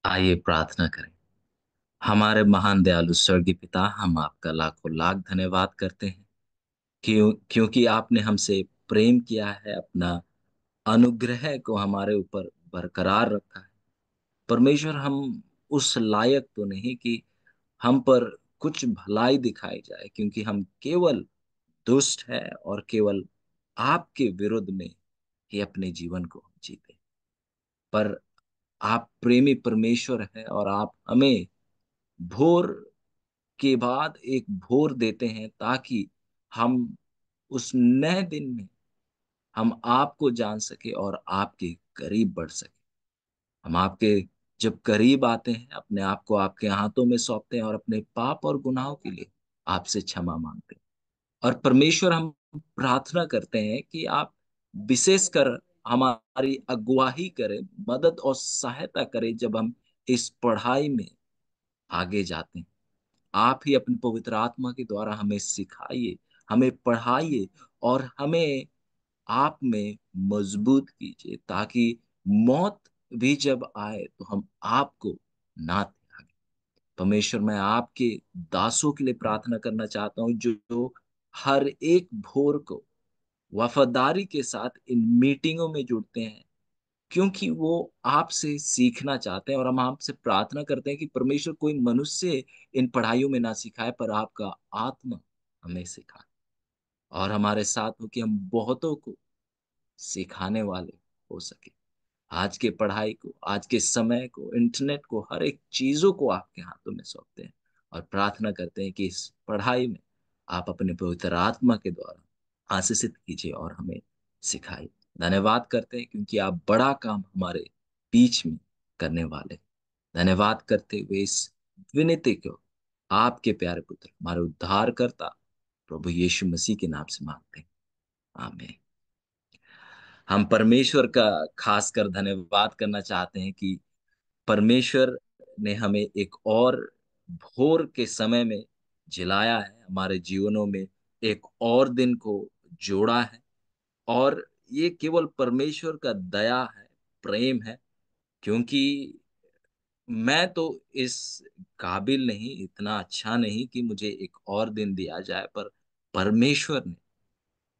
आइए प्रार्थना करें। हमारे महान दयालु स्वर्गीय पिता, हम आपका लाखों लाख धन्यवाद करते हैं क्योंकि आपने हमसे प्रेम किया है, अपना अनुग्रह को हमारे ऊपर बरकरार रखा है। परमेश्वर, हम उस लायक तो नहीं कि हम पर कुछ भलाई दिखाई जाए, क्योंकि हम केवल दुष्ट है और केवल आपके विरुद्ध में ही अपने जीवन को जीते। पर आप प्रेमी परमेश्वर है और आप हमें भोर के बाद एक भोर देते हैं, ताकि हम उस नए दिन में हम आपको जान सके और आपके करीब बढ़ सके। हम आपके जब करीब आते हैं, अपने आप को आपके हाथों में सौंपते हैं और अपने पाप और गुनाहों के लिए आपसे क्षमा मांगते हैं। और परमेश्वर, हम प्रार्थना करते हैं कि आप विशेषकर हमारी अगुवाई करें, मदद और सहायता करें जब हम इस पढ़ाई में आगे जाते हैं। आप ही अपने पवित्र आत्मा के द्वारा हमें सिखाइए, हमें पढ़ाइए और हमें आप में मजबूत कीजिए, ताकि मौत भी जब आए तो हम आपको ना त्यागें। परमेश्वर, मैं आपके दासों के लिए प्रार्थना करना चाहता हूँ जो हर एक भोर को वफादारी के साथ इन मीटिंगों में जुड़ते हैं, क्योंकि वो आपसे सीखना चाहते हैं। और हम आपसे प्रार्थना करते हैं कि परमेश्वर, कोई मनुष्य इन पढ़ाइयों में ना सिखाए, पर आपका आत्मा हमें सिखाए और हमारे साथ हो कि हम बहुतों को सिखाने वाले हो सके। आज के पढ़ाई को, आज के समय को, इंटरनेट को, हर एक चीजों को आपके हाथों में सौंपते हैं और प्रार्थना करते हैं कि इस पढ़ाई में आप अपने पवित्र आत्मा के द्वारा आशीषित कीजिए और हमें सिखाइए। धन्यवाद करते हैं क्योंकि आप बड़ा काम हमारे बीच में करने वाले हैं। धन्यवाद करते हुए इस विनती को आपके प्यारे पुत्र, हमारे उद्धारकर्ता प्रभु यीशु मसीह के नाम से मांगते हैं। आमीन। हम परमेश्वर का खासकर धन्यवाद करना चाहते हैं कि परमेश्वर ने हमें एक और भोर के समय में जिलाया है, हमारे जीवनों में एक और दिन को जोड़ा है। और ये केवल परमेश्वर का दया है, प्रेम है। क्योंकि मैं तो इस काबिल नहीं, इतना अच्छा नहीं कि मुझे एक और दिन दिया जाए, पर परमेश्वर ने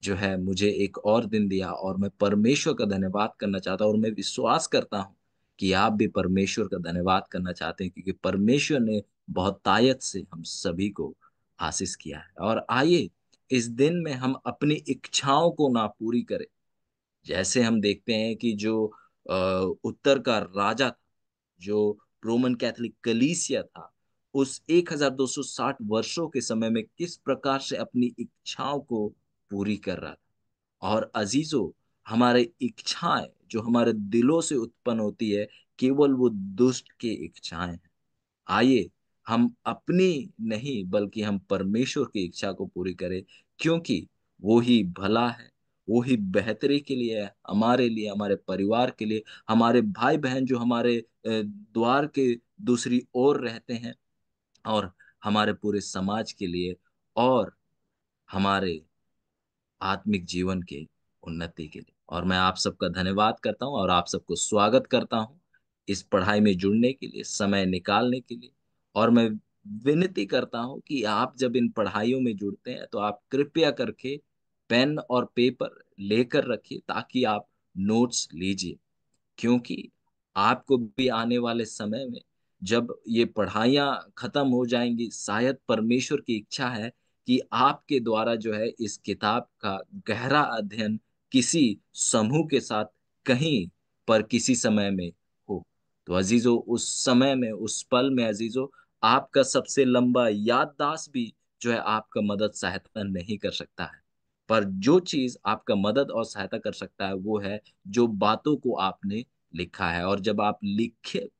जो है मुझे एक और दिन दिया और मैं परमेश्वर का धन्यवाद करना चाहता हूँ। और मैं विश्वास करता हूँ कि आप भी परमेश्वर का धन्यवाद करना चाहते हैं, क्योंकि परमेश्वर ने बहुतायत से हम सभी को आशीष किया है। और आइए इस दिन में हम अपनी इच्छाओं को ना पूरी करें। जैसे हम देखते हैं कि जो अ, उत्तर का राजा था, जो रोमन कैथोलिक कलीसिया था, उस 1260 वर्षों के समय में किस प्रकार से अपनी इच्छाओं को पूरी कर रहा था। और अजीजों, हमारे इच्छाएं जो हमारे दिलों से उत्पन्न होती है, केवल वो दुष्ट की इच्छाएं हैं। आइए हम अपनी नहीं, बल्कि हम परमेश्वर की इच्छा को पूरी करें, क्योंकि वो ही भला है, वो ही बेहतरी के लिए है, हमारे लिए, हमारे परिवार के लिए, हमारे भाई बहन जो हमारे द्वार के दूसरी ओर रहते हैं, और हमारे पूरे समाज के लिए, और हमारे आत्मिक जीवन के उन्नति के लिए। और मैं आप सबका धन्यवाद करता हूं और आप सबको स्वागत करता हूं इस पढ़ाई में जुड़ने के लिए, समय निकालने के लिए। और मैं विनती करता हूं कि आप जब इन पढ़ाइयों में जुड़ते हैं तो आप कृपया करके पेन और पेपर लेकर रखिए, ताकि आप नोट्स लीजिए। क्योंकि आपको भी आने वाले समय में जब ये पढ़ाइयाँ खत्म हो जाएंगी, शायद परमेश्वर की इच्छा है कि आपके द्वारा जो है इस किताब का गहरा अध्ययन किसी समूह के साथ कहीं पर किसी समय में हो। तो अजीजों, उस समय में, उस पल में अजीजों, आपका सबसे लंबा याददाश्त भी जो है आपका मदद सहायता नहीं कर सकता है। पर जो चीज आपका मदद और सहायता कर सकता है वो है जो बातों को आपने लिखा है। और जब आप लिख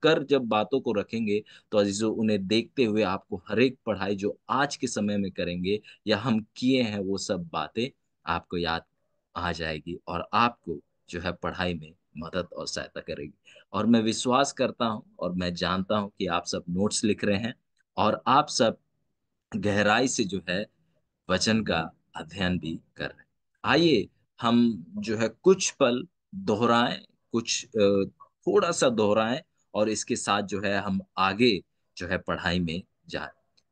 कर जब बातों को रखेंगे, तो अजीजों, उन्हें देखते हुए आपको हर एक पढ़ाई जो आज के समय में करेंगे या हम किए हैं, वो सब बातें आपको याद आ जाएगी और आपको जो है पढ़ाई में मदद और सहायता करेगी। और मैं विश्वास करता हूँ और मैं जानता हूँ कि आप सब नोट्स लिख रहे हैं और आप सब गहराई से जो है वचन का अध्ययन भी कर रहे हैं। आइए हम जो है कुछ पल दोहराएं, कुछ थोड़ा सा दोहराएं और इसके साथ जो है हम आगे जो है पढ़ाई में जाए।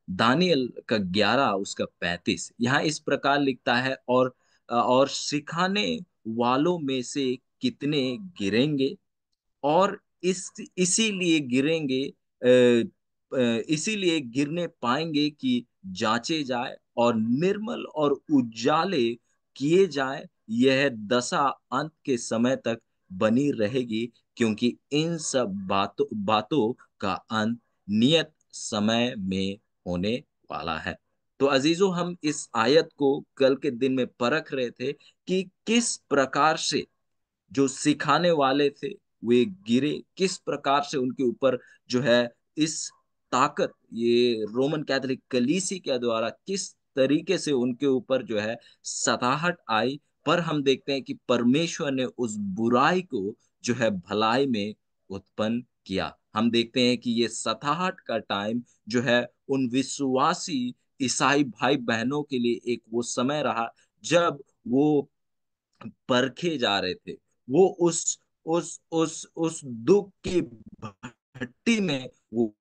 दानियल का 11 उसका 35 यहाँ इस प्रकार लिखता है, और सिखाने वालों में से कितने गिरेंगे, और इसीलिए गिरेंगे, इसीलिए गिरने पाएंगे कि जांचे जाए और निर्मल और उजाले किए जाए। यह दशा अंत के समय तक बनी रहेगी, क्योंकि इन सब बातों बातों का अंत नियत समय में होने वाला है। तो अजीजों, हम इस आयत को कल के दिन में परख रहे थे कि किस प्रकार से जो सिखाने वाले थे वे गिरे, किस प्रकार से उनके ऊपर जो है इस ताकत, ये रोमन कैथोलिक कलीसी के द्वारा किस तरीके से उनके ऊपर जो है सताहट आई। पर हम देखते हैं कि परमेश्वर ने उस बुराई को जो है भलाई में उत्पन्न किया। हम देखते हैं कि ये सताहट का टाइम जो है उन विश्वासी ईसाई भाई बहनों के लिए एक वो समय रहा जब वो परखे जा रहे थे। वो उस दुख की भट्टी में वो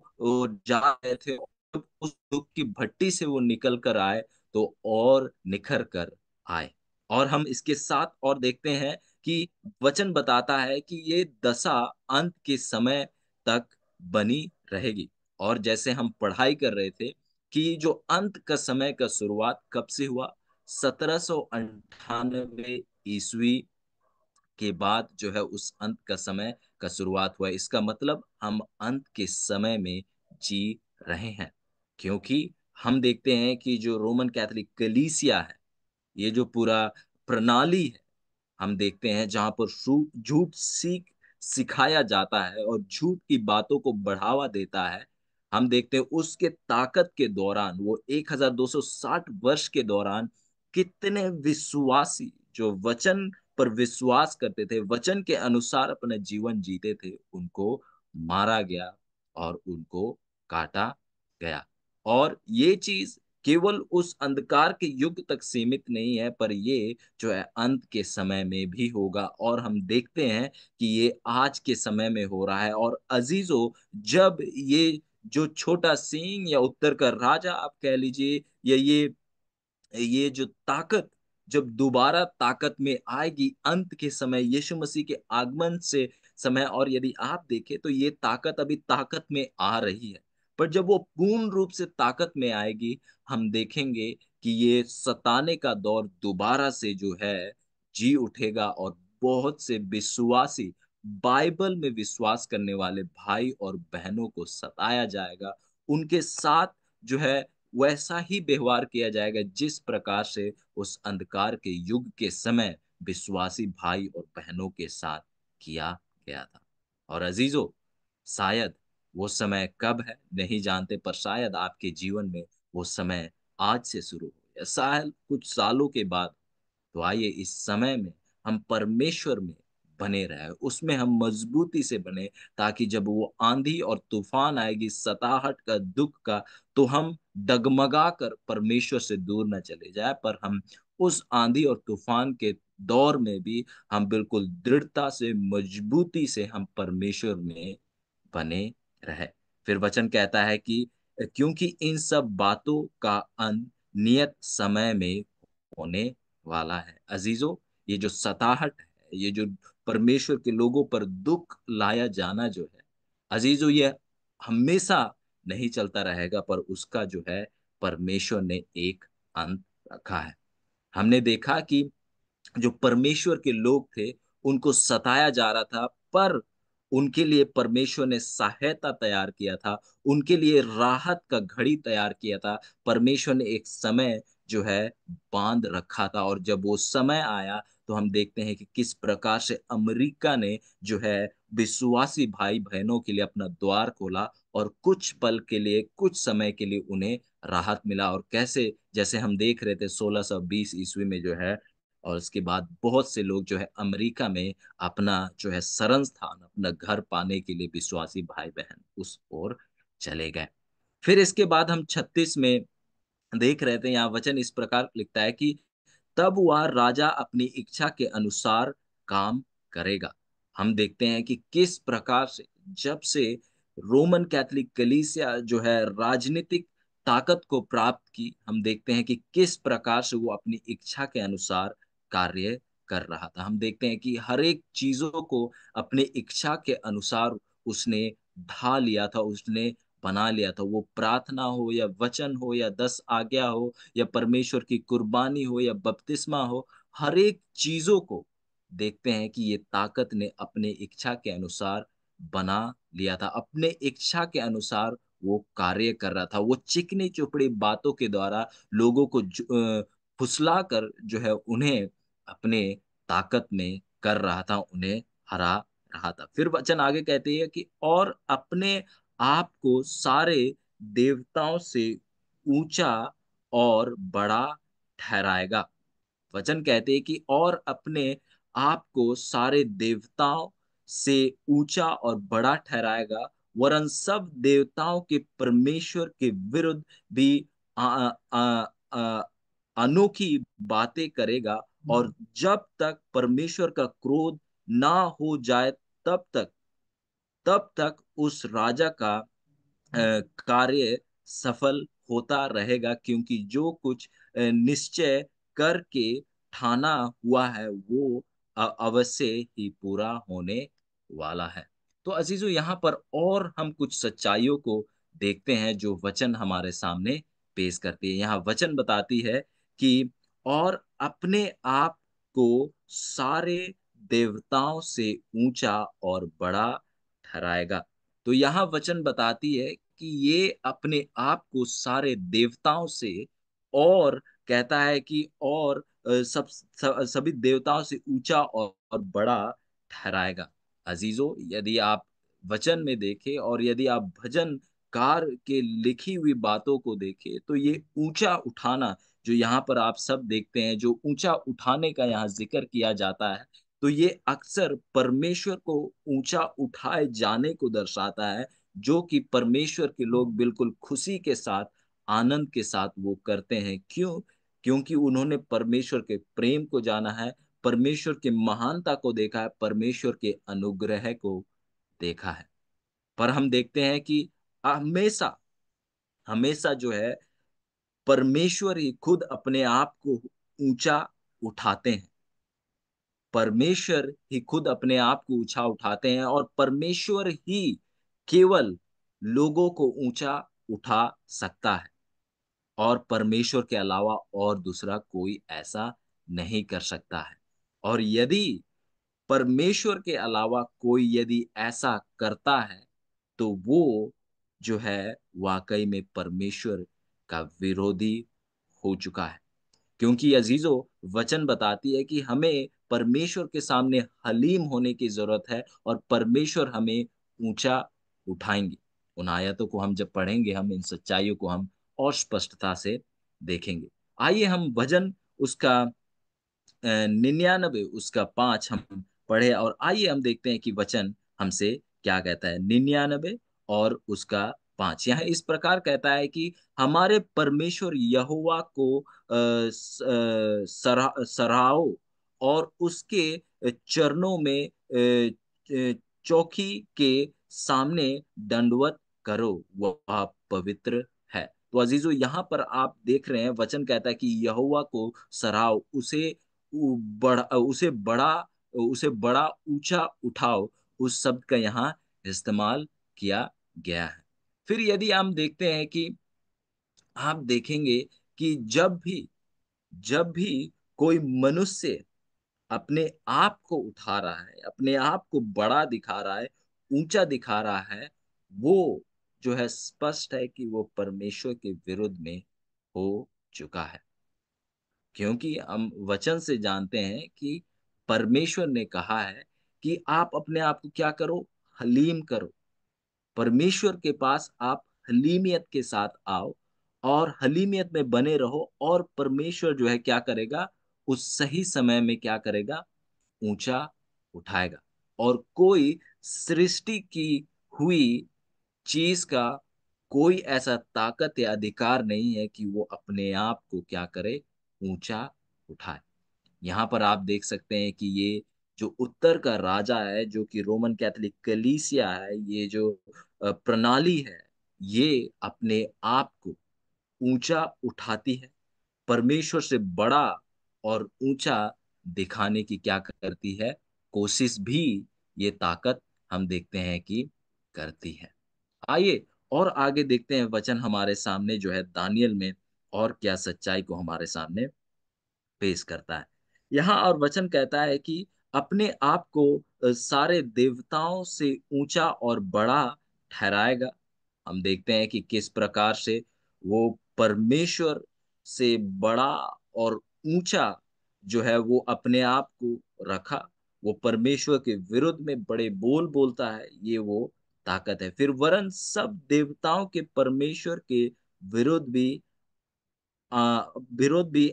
जा रहे थे, और उस दुख की भट्टी से वो निकल कर आए तो और निखर कर आए। और हम इसके साथ और देखते हैं कि वचन बताता है कि ये दशा अंत के समय तक बनी रहेगी। और जैसे हम पढ़ाई कर रहे थे कि जो अंत का समय का शुरुआत कब से हुआ, 1798 ईस्वी के बाद जो है उस अंत का समय का शुरुआत हुआ। इसका मतलब हम अंत के समय में जी रहे हैं, क्योंकि हम देखते हैं कि जो रोमन कैथोलिक कलीसिया है, ये जो पूरा प्रणाली है, हम देखते हैं जहां पर झूठ सिखाया जाता है और झूठ की बातों को बढ़ावा देता है। हम देखते हैं उसके ताकत के दौरान, वो 1260 वर्ष के दौरान कितने विश्वासी जो वचन पर विश्वास करते थे, वचन के अनुसार अपना जीवन जीते थे, उनको मारा गया और उनको काटा गया। और ये चीज केवल उस अंधकार के युग तक सीमित नहीं है, पर ये जो है अंत के समय में भी होगा। और हम देखते हैं कि ये आज के समय में हो रहा है। और अजीजों, जब ये जो छोटा सिंह या उत्तर का राजा आप कह लीजिए, या ये जो ताकत जब दोबारा ताकत में आएगी अंत के समय, यीशु मसीह के आगमन से समय, और यदि आप देखें तो ये ताकत अभी ताकत में आ रही है, पर जब वो पूर्ण रूप से ताकत में आएगी, हम देखेंगे कि ये सताने का दौर दोबारा से जो है जी उठेगा, और बहुत से विश्वासी, बाइबल में विश्वास करने वाले भाई और बहनों को सताया जाएगा। उनके साथ जो है वैसा ही व्यवहार किया जाएगा जिस प्रकार से उस अंधकार के युग के समय विश्वासी भाई और बहनों के साथ किया गया था। और अजीजों, शायद वो समय कब है नहीं जानते, पर शायद आपके जीवन में वो समय आज से शुरू हो या शायद कुछ सालों के बाद। तो आइए इस समय में हम परमेश्वर में बने रहे, उसमें हम मजबूती से बने, ताकि जब वो आंधी और तूफान आएगी सताहट का, दुख का, तो हम डगमगा कर परमेश्वर से दूर न चले जाए, पर हम उस आंधी और तूफान के दौर में भी हम बिल्कुल दृढ़ता से, मजबूती से हम परमेश्वर में बने रहे। फिर वचन कहता है कि क्योंकि इन सब बातों का अंत नियत समय में होने वाला है। अजीजों, ये जो सताहट है, ये जो परमेश्वर के लोगों पर दुख लाया जाना जो है, अजीजों, ये हमेशा नहीं चलता रहेगा, पर उसका जो है परमेश्वर ने एक अंत रखा है। हमने देखा कि जो परमेश्वर के लोग थे उनको सताया जा रहा था, पर उनके लिए परमेश्वर ने सहायता तैयार किया था, उनके लिए राहत का घड़ी तैयार किया था। परमेश्वर ने एक समय जो है बांध रखा था, और जब वो समय आया तो हम देखते हैं कि किस प्रकार से अमेरिका ने जो है विश्वासी भाई बहनों के लिए अपना द्वार खोला, और कुछ पल के लिए, कुछ समय के लिए उन्हें राहत मिला। और कैसे, जैसे हम देख रहे थे 1620 ईस्वी में जो है, और उसके बाद बहुत से लोग जो है अमेरिका में अपना जो है शरण स्थान, अपना घर पाने के लिए विश्वासी भाई बहन उस ओर चले गए। फिर इसके बाद हम 36 में देख रहे थे, यहाँ वचन इस प्रकार लिखता है कि तब वह राजा अपनी इच्छा के अनुसार काम करेगा। हम देखते हैं कि किस प्रकार से जब से रोमन कैथोलिक कलीसिया जो है राजनीतिक ताकत को प्राप्त की, हम देखते हैं कि किस प्रकार से वो अपनी इच्छा के अनुसार कार्य कर रहा था। हम देखते हैं कि हर एक चीजों को अपनी इच्छा के अनुसार उसने ढा लिया था, उसने बना लिया था। वो प्रार्थना हो या वचन हो या 10 आज्ञा हो या परमेश्वर की कुर्बानी हो या बपतिस्मा हो, हर एक चीजों को देखते हैं कि ये ताकत ने अपने इच्छा के अनुसार बना लिया था। अपने इच्छा के अनुसार वो कार्य कर रहा था। वो चिकनी-चुपड़ी बातों के द्वारा लोगों को फुसला कर जो है उन्हें अपने ताकत में कर रहा था, उन्हें हरा रहा था। फिर वचन आगे कहते हैं कि और अपने आप को सारे देवताओं से ऊंचा और बड़ा ठहराएगा। वचन कहते हैं कि और अपने आप को सारे देवताओं से ऊंचा और बड़ा ठहराएगा, वरन सब देवताओं के परमेश्वर के विरुद्ध भी आ, आ, आ, अनोखी बातें करेगा। और जब तक परमेश्वर का क्रोध ना हो जाए तब तक उस राजा का कार्य सफल होता रहेगा, क्योंकि जो कुछ निश्चय करके ठाना हुआ है वो अवश्य ही पूरा होने वाला है। तो अजीजों, यहाँ पर और हम कुछ सच्चाइयों को देखते हैं जो वचन हमारे सामने पेश करती है। यहाँ वचन बताती है कि और अपने आप को सारे देवताओं से ऊंचा और बड़ा ठहराएगा। तो यहाँ वचन बताती है कि ये अपने आप को सारे देवताओं से और कहता है कि और सभी देवताओं से ऊंचा और बड़ा ठहराएगा। अजीजों, यदि आप वचन में देखें और यदि आप भजन कार के लिखी हुई बातों को देखें, तो ये ऊंचा उठाना जो यहाँ पर आप सब देखते हैं, जो ऊंचा उठाने का यहाँ जिक्र किया जाता है, तो ये अक्सर परमेश्वर को ऊंचा उठाए जाने को दर्शाता है, जो कि परमेश्वर के लोग बिल्कुल खुशी के साथ, आनंद के साथ वो करते हैं। क्यों? क्योंकि उन्होंने परमेश्वर के प्रेम को जाना है, परमेश्वर की महानता को देखा है, परमेश्वर के अनुग्रह को देखा है। पर हम देखते हैं कि हमेशा हमेशा जो है परमेश्वर ही खुद अपने आप को ऊंचा उठाते हैं। परमेश्वर ही खुद अपने आप को ऊंचा उठाते हैं और परमेश्वर ही केवल लोगों को ऊंचा उठा सकता है। और परमेश्वर के अलावा और दूसरा कोई ऐसा नहीं कर सकता है। और यदि परमेश्वर के अलावा कोई यदि ऐसा करता है, तो वो जो है वाकई में परमेश्वर का विरोधी हो चुका है। क्योंकि अजीजों, वचन बताती है कि हमें परमेश्वर के सामने हलीम होने की जरूरत है और परमेश्वर हमें ऊंचा उठाएंगे। उन आयतों को हम जब पढ़ेंगे, हम इन सच्चाइयों को हम और स्पष्टता से देखेंगे। आइए हम भजन उसका 99 उसका 5 हम पढ़े और आइए हम देखते हैं कि वचन हमसे क्या कहता है। 99 और उसका 5 यहाँ इस प्रकार कहता है कि हमारे परमेश्वर यहोवा को सराहो और उसके चरणों में चौकी के सामने दंडवत करो, वह पवित्र है। तो अजीजों, यहाँ पर आप देख रहे हैं वचन कहता है कि यहोवा को सराहो, उसे बड़ा ऊंचा उठाओ। उस शब्द का यहाँ इस्तेमाल किया गया है। फिर यदि हम देखते हैं कि आप देखेंगे कि जब भी कोई मनुष्य अपने आप को उठा रहा है, अपने आप को बड़ा दिखा रहा है, ऊंचा दिखा रहा है, वो जो है स्पष्ट है कि वो परमेश्वर के विरुद्ध में हो चुका है। क्योंकि हम वचन से जानते हैं कि परमेश्वर ने कहा है कि आप अपने आप को क्या करो, हलीम करो। परमेश्वर के पास आप हलीमियत के साथ आओ और हलीमियत में बने रहो और परमेश्वर जो है क्या करेगा, उस सही समय में क्या करेगा, ऊंचा उठाएगा। और कोई सृष्टि की हुई चीज का कोई ऐसा ताकत या अधिकार नहीं है कि वो अपने आप को क्या करे, ऊंचा उठाए। यहाँ पर आप देख सकते हैं कि ये जो उत्तर का राजा है, जो कि रोमन कैथोलिक कलीसिया है, ये जो प्रणाली है, ये अपने आप को ऊंचा उठाती है, परमेश्वर से बड़ा और ऊंचा दिखाने की क्या करती है, कोशिश भी ये ताकत हम देखते हैं कि करती है। आइए और आगे देखते हैं, वचन हमारे सामने जो है दानियल में और क्या सच्चाई को हमारे सामने पेश करता है। यहाँ और वचन कहता है कि अपने आप को सारे देवताओं से ऊंचा और बड़ा ठहराएगा। हम देखते हैं कि किस प्रकार से वो परमेश्वर से बड़ा और ऊंचा जो है वो अपने आप को रखा। वो परमेश्वर के विरुद्ध में बड़े बोल बोलता है, ये वो ताकत है। फिर वरन सब देवताओं के परमेश्वर के विरुद्ध भी विरोध भी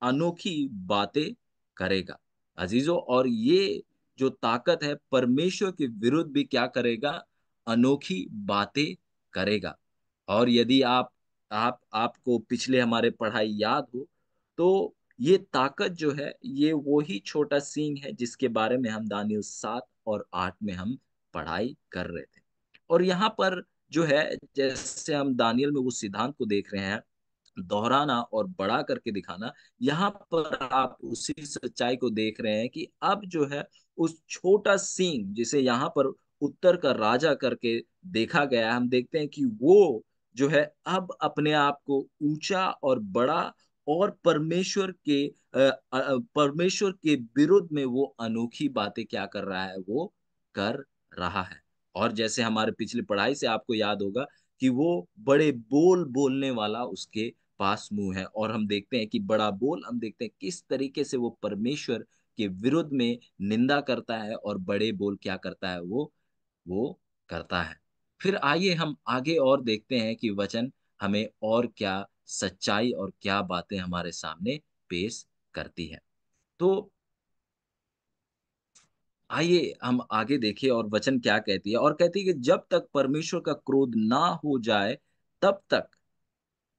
अनोखी बातें करेगा। अजीजों, और ये जो ताकत है परमेश्वर के विरुद्ध भी क्या करेगा, अनोखी बातें करेगा। और यदि आप आपको पिछले हमारे पढ़ाई याद हो, तो ये ताकत जो है ये वो ही छोटा सींग है जिसके बारे में हम दानियल 7 और 8 में हम पढ़ाई कर रहे थे। और यहाँ पर जो है, जैसे हम दानियल में उस सिद्धांत को देख रहे हैं, दोहराना और बड़ा करके दिखाना, यहाँ पर आप उसी सच्चाई को देख रहे हैं कि अब जो है उस छोटा सींग जिसे यहाँ पर उत्तर का राजा करके देखा गया है, हम देखते हैं कि वो जो है अब अपने आप को ऊंचा और बड़ा और परमेश्वर के विरुद्ध में वो अनोखी बातें क्या कर रहा है, वो कर रहा है। और जैसे हमारे पिछली पढ़ाई से आपको याद होगा कि वो बड़े बोल बोलने वाला उसके पास मुंह है, और हम देखते हैं कि बड़ा बोल, हम देखते हैं किस तरीके से वो परमेश्वर के विरुद्ध में निंदा करता है और बड़े बोल क्या करता है, वो करता है। फिर आइए हम आगे और देखते हैं कि वचन हमें और क्या सच्चाई और क्या बातें हमारे सामने पेश करती है। तो आइए हम आगे देखें और वचन क्या कहती है, और कहती है कि जब तक परमेश्वर का क्रोध ना हो जाए तब तक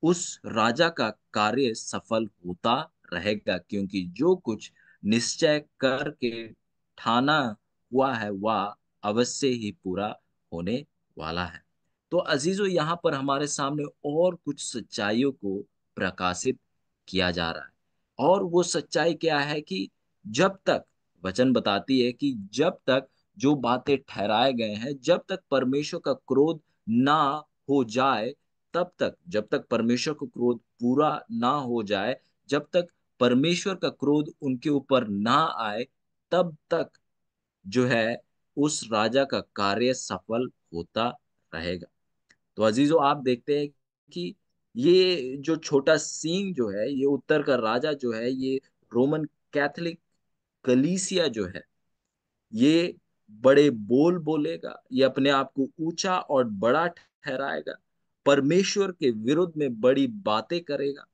उस राजा का कार्य सफल होता रहेगा, क्योंकि जो कुछ निश्चय करके ठाना हुआ है वह अवश्य ही पूरा होने वाला है। तो अजीजों, यहाँ पर हमारे सामने और कुछ सच्चाइयों को प्रकाशित किया जा रहा है। और वो सच्चाई क्या है कि जब तक, वचन बताती है कि जब तक जो बातें ठहराए गए हैं, जब तक परमेश्वर का क्रोध ना हो जाए तब तक, जब तक परमेश्वर का क्रोध पूरा ना हो जाए, जब तक परमेश्वर का क्रोध उनके ऊपर ना आए, तब तक जो है उस राजा का कार्य सफल होता रहेगा। तो अजीजों, आप देखते हैं कि ये जो छोटा सींग जो है, ये उत्तर का राजा जो है, ये रोमन कैथोलिक कलीसिया जो है, ये बड़े बोल बोलेगा, ये अपने आप को ऊंचा और बड़ा ठहराएगा, परमेश्वर के विरुद्ध में बड़ी बातें करेगा,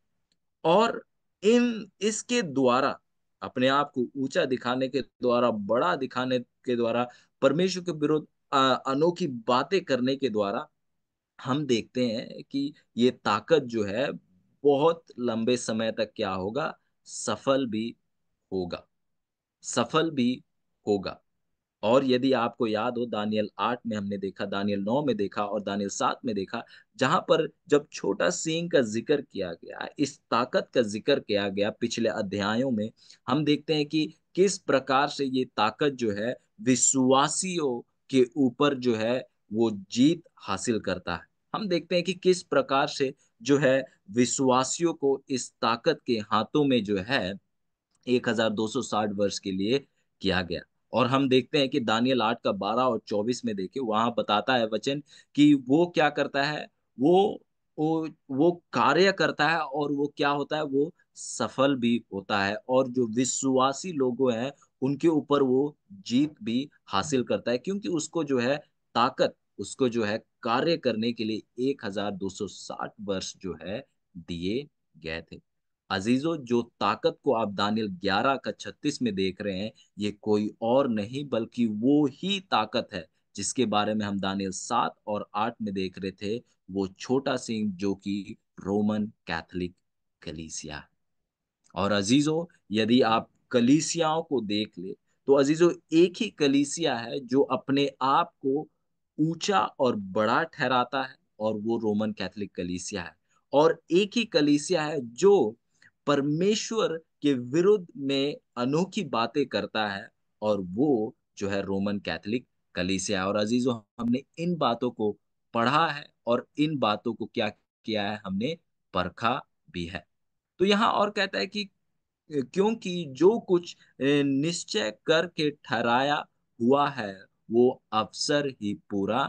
और इन इसके द्वारा, अपने आप को ऊंचा दिखाने के द्वारा, बड़ा दिखाने के द्वारा, परमेश्वर के विरुद्ध अनोखी बातें करने के द्वारा, हम देखते हैं कि ये ताकत जो है बहुत लंबे समय तक क्या होगा, सफल भी होगा, सफल भी होगा। और यदि आपको याद हो, दानियल 8 में हमने देखा, दानियल 9 में देखा और दानियल 7 में देखा, जहां पर जब छोटा सींग का जिक्र किया गया, इस ताकत का जिक्र किया गया पिछले अध्यायों में, हम देखते हैं कि किस प्रकार से ये ताकत जो है विश्वासियों के ऊपर जो है वो जीत हासिल करता है। हम देखते हैं कि किस प्रकार से जो है विश्वासियों को इस ताकत के हाथों में जो है 1260 वर्ष के लिए किया गया। और हम देखते हैं कि दानियल 8 का 12 और 24 में देखिए, वहां बताता है वचन कि वो क्या करता है, वो वो कार्य करता है, और वो क्या होता है, वो सफल भी होता है, और जो विश्वासी लोग हैं उनके ऊपर वो जीत भी हासिल करता है, क्योंकि उसको जो है ताकत, उसको जो है कार्य करने के लिए 1260 वर्ष जो है दिए गए थे। अजीजों, जो ताकत को आप दानियल 11 का 36 में देख रहे हैं, ये कोई और नहीं बल्कि वो ही ताकत है जिसके बारे में हम दानियल 7 और 8 में देख रहे थे, वो छोटा सिंह जो कि रोमन कैथोलिक कलीसिया है। और अजीजों, यदि आप कलीसियाओं को देख ले, तो अजीजों एक ही कलीसिया है जो अपने आप को ऊंचा और बड़ा ठहराता है, और वो रोमन कैथोलिक कलीसिया है। और एक ही कलीसिया है जो परमेश्वर के विरुद्ध में अनोखी बातें करता है, और वो जो है रोमन कैथोलिक कलीसिया है। और अजीजों, हमने इन बातों को पढ़ा है, और इन बातों को क्या किया है, हमने परखा भी है। तो यहाँ और कहता है कि क्योंकि जो कुछ निश्चय करके ठहराया हुआ है, वो अवसर ही पूरा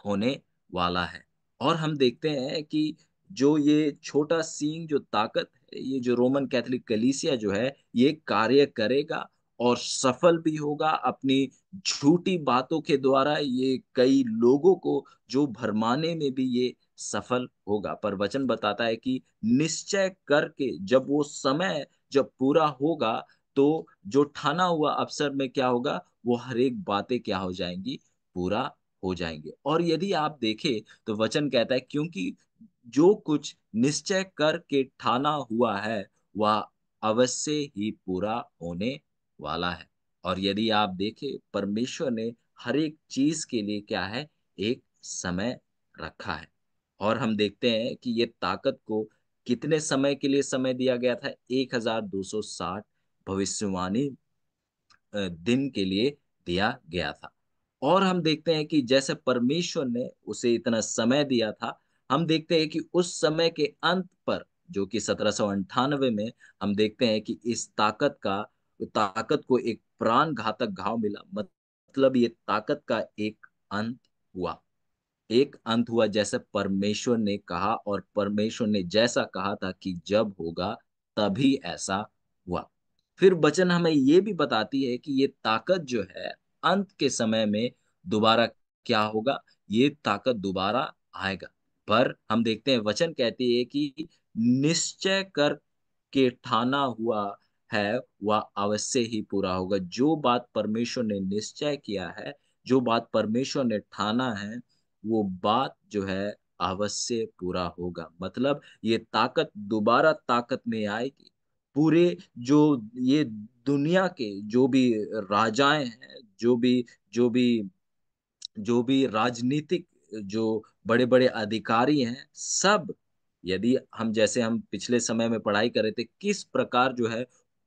होने वाला है। और हम देखते हैं कि जो ये छोटा सींग जो ताकत है, ये जो रोमन कैथोलिक कलीसिया जो है, ये कार्य करेगा और सफल भी होगा अपनी झूठी बातों के द्वारा। ये कई लोगों को जो भरमाने में भी ये सफल होगा। पर वचन बताता है कि निश्चय करके जब वो समय जब पूरा होगा, तो जो ठाना हुआ अवसर में क्या होगा, वो हर एक बातें क्या हो जाएंगी, पूरा हो जाएंगे। और यदि आप देखें तो वचन कहता है क्योंकि जो कुछ निश्चय करके ठाना हुआ है, वह अवश्य ही पूरा होने वाला है। और यदि आप देखें, परमेश्वर ने हर एक चीज के लिए क्या है, एक समय रखा है। और हम देखते हैं कि ये ताकत को कितने समय के लिए समय दिया गया था, 1260 भविष्यवाणी दिन के लिए दिया गया था। और हम देखते हैं कि जैसे परमेश्वर ने उसे इतना समय दिया था, हम देखते हैं कि उस समय के अंत पर, जो कि 1798 में, हम देखते हैं कि इस ताकत को एक प्राण घातक घाव मिला। मतलब ये ताकत का एक अंत हुआ। एक अंत हुआ जैसे परमेश्वर ने कहा, और परमेश्वर ने जैसा कहा था कि जब होगा तभी ऐसा हुआ। फिर वचन हमें ये भी बताती है कि ये ताकत जो है, अंत के समय में दोबारा क्या होगा, ये ताकत दोबारा आएगा। पर हम देखते हैं वचन कहती है कि निश्चय कर के ठाना हुआ है, वह अवश्य ही पूरा होगा। जो बात परमेश्वर ने निश्चय किया है, जो बात परमेश्वर ने ठाना है, वो बात जो है अवश्य पूरा होगा। मतलब ये ताकत दोबारा ताकत में आएगी। पूरे जो ये दुनिया के जो भी राजाएं हैं, जो भी राजनीतिक, जो बड़े बड़े अधिकारी हैं, सब, यदि हम जैसे हम पिछले समय में पढ़ाई कर रहे थे, किस प्रकार जो है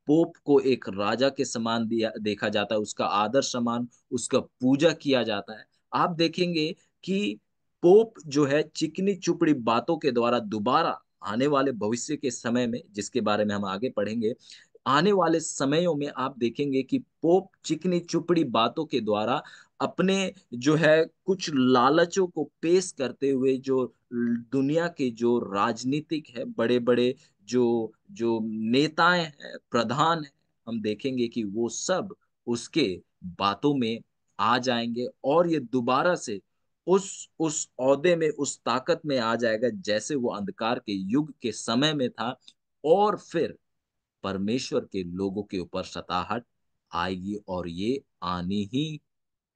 पोप को एक राजा के समान दिया देखा जाता है, उसका आदर सम्मान, उसका पूजा किया जाता है। आप देखेंगे कि पोप जो है चिकनी चुपड़ी बातों के द्वारा दोबारा आने वाले भविष्य के समय में, जिसके बारे में हम आगे पढ़ेंगे, आने वाले समयों में आप देखेंगे कि पोप चिकनी चुपड़ी बातों के द्वारा अपने जो है कुछ लालचों को पेश करते हुए, जो दुनिया के जो राजनीतिक है, बड़े बड़े जो जो नेताएं हैं, प्रधान हैं, हम देखेंगे कि वो सब उसके बातों में आ जाएंगे, और ये दोबारा से उस औहदे में, उस ताकत में आ जाएगा जैसे वो अंधकार के युग के समय में था। और फिर परमेश्वर के लोगों के ऊपर सताहट आएगी, और ये आनी ही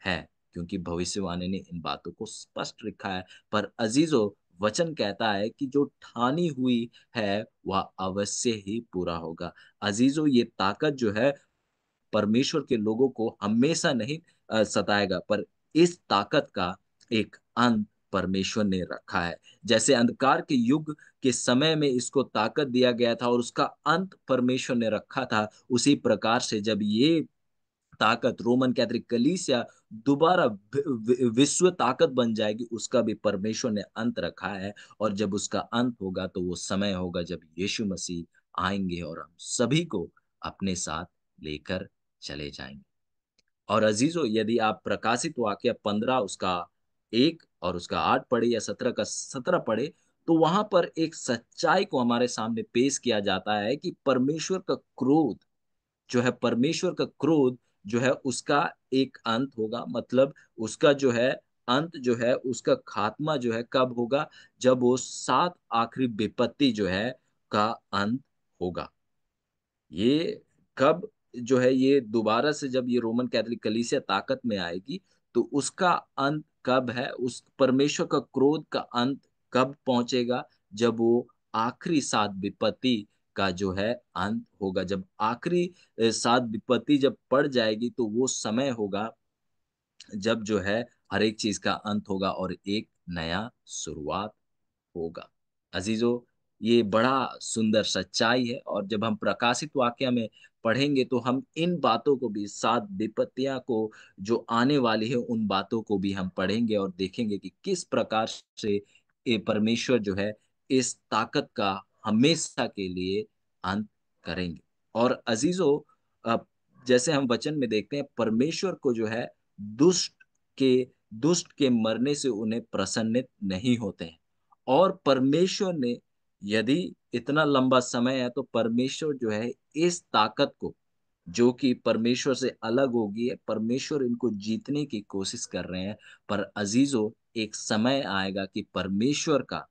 है, क्योंकि भविष्यवाणी ने इन बातों को स्पष्ट लिखा है। पर अजीजों, वचन कहता है कि जो ठानी हुई है, वह अवश्य ही पूरा होगा। अजीजों, ये ताकत जो है परमेश्वर के लोगों को हमेशा नहीं सताएगा, पर इस ताकत का एक अंत परमेश्वर ने रखा है। जैसे अंधकार के युग के समय में इसको ताकत दिया गया था, और उसका अंत परमेश्वर ने रखा था, उसी प्रकार से जब ये ताकत रोमन कैथोलिक कलीसिया दोबारा विश्व ताकत बन जाएगी, उसका भी परमेश्वर ने अंत रखा है। और जब उसका अंत होगा, तो वो समय होगा जब यीशु मसीह आएंगे और हम सभी को अपने साथ लेकर चले जाएंगे। और अजीजों, यदि आप प्रकाशित वाक्य 15 उसका 1 और उसका 8 पढ़े, या 17 का 17 पढ़े, तो वहां पर एक सच्चाई को हमारे सामने पेश किया जाता है कि परमेश्वर का क्रोध जो है, परमेश्वर का क्रोध जो है, उसका एक अंत होगा। मतलब उसका जो है अंत जो है, उसका खात्मा जो है कब होगा, जब वो 7 आखिरी विपत्ति जो है का अंत होगा। ये कब जो है, ये दोबारा से जब ये रोमन कैथोलिक कलीसिया ताकत में आएगी, तो उसका अंत कब है, उस परमेश्वर का क्रोध का अंत कब पहुंचेगा, जब वो आखिरी 7 विपत्ति का जो है अंत होगा। जब आखिरी 7 विपत्ति जब पड़ जाएगी तो वो समय होगा जब जो है हर एक चीज़ का अंत होगा और एक नया शुरुआत होगा। अज़ीज़ों, ये बड़ा सुंदर सच्चाई है और जब हम प्रकाशित वाक़या में पढ़ेंगे तो हम इन बातों को भी 7 विपत्तियाँ को जो आने वाली है उन बातों को भी हम पढ़ेंगे और देखेंगे कि किस प्रकार से ये परमेश्वर जो है इस ताकत का हमेशा के लिए अंत करेंगे। और अज़ीज़ों, अ, जैसे हम वचन में देखते हैं परमेश्वर को जो है दुष्ट के दुष्ट के मरने से उन्हें प्रसन्नित नहीं होते हैं। और परमेश्वर ने यदि इतना लंबा समय है तो परमेश्वर जो है इस ताकत को जो कि परमेश्वर से अलग होगी है, परमेश्वर इनको जीतने की कोशिश कर रहे हैं। पर अज़ीज़ों, एक समय आएगा कि परमेश्वर का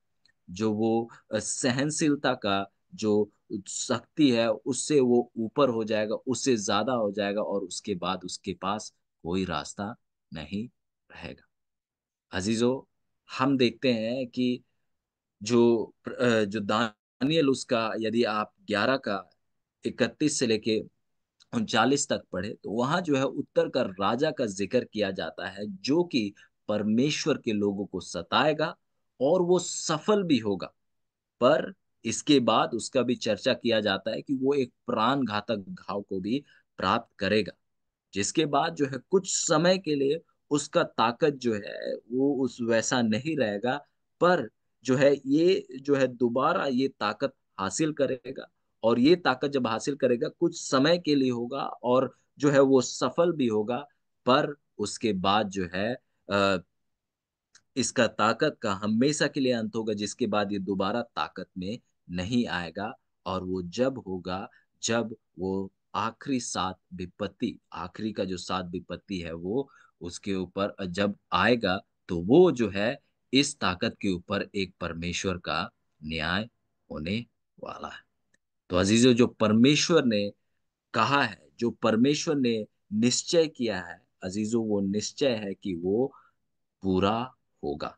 जो वो सहनशीलता का जो शक्ति है उससे वो ऊपर हो जाएगा, उससे ज़्यादा हो जाएगा और उसके बाद उसके पास कोई रास्ता नहीं रहेगा। अज़ीज़ों, हम देखते हैं कि जो दानिय्येल उसका यदि आप 11 का 31 से लेके 39 तक पढ़े, तो वहाँ जो है उत्तर का राजा का ज़िक्र किया जाता है, जो कि परमेश्वर के लोगों को सताएगा और वो सफल भी होगा। पर इसके बाद उसका भी चर्चा किया जाता है कि वो एक प्राणघातक घाव को भी प्राप्त करेगा। जिसके बाद जो है कुछ समय के लिए उसका ताकत जो है वो उस वैसा नहीं रहेगा, पर जो है ये जो है दोबारा ये ताकत हासिल करेगा और ये ताकत जब हासिल करेगा कुछ समय के लिए होगा और जो है वो सफल भी होगा, पर उसके बाद जो है इसका ताकत का हमेशा के लिए अंत होगा, जिसके बाद ये दोबारा ताकत में नहीं आएगा और वो जब होगा, जब वो आखिरी 7 विपत्ति, आखिरी का जो 7 विपत्ति है वो उसके ऊपर जब आएगा, तो वो जो है इस ताकत के ऊपर एक परमेश्वर का न्याय होने वाला है। तो अज़ीज़ों, जो परमेश्वर ने कहा है, जो परमेश्वर ने निश्चय किया है, अज़ीज़ों वो निश्चय है कि वो पूरा होगा।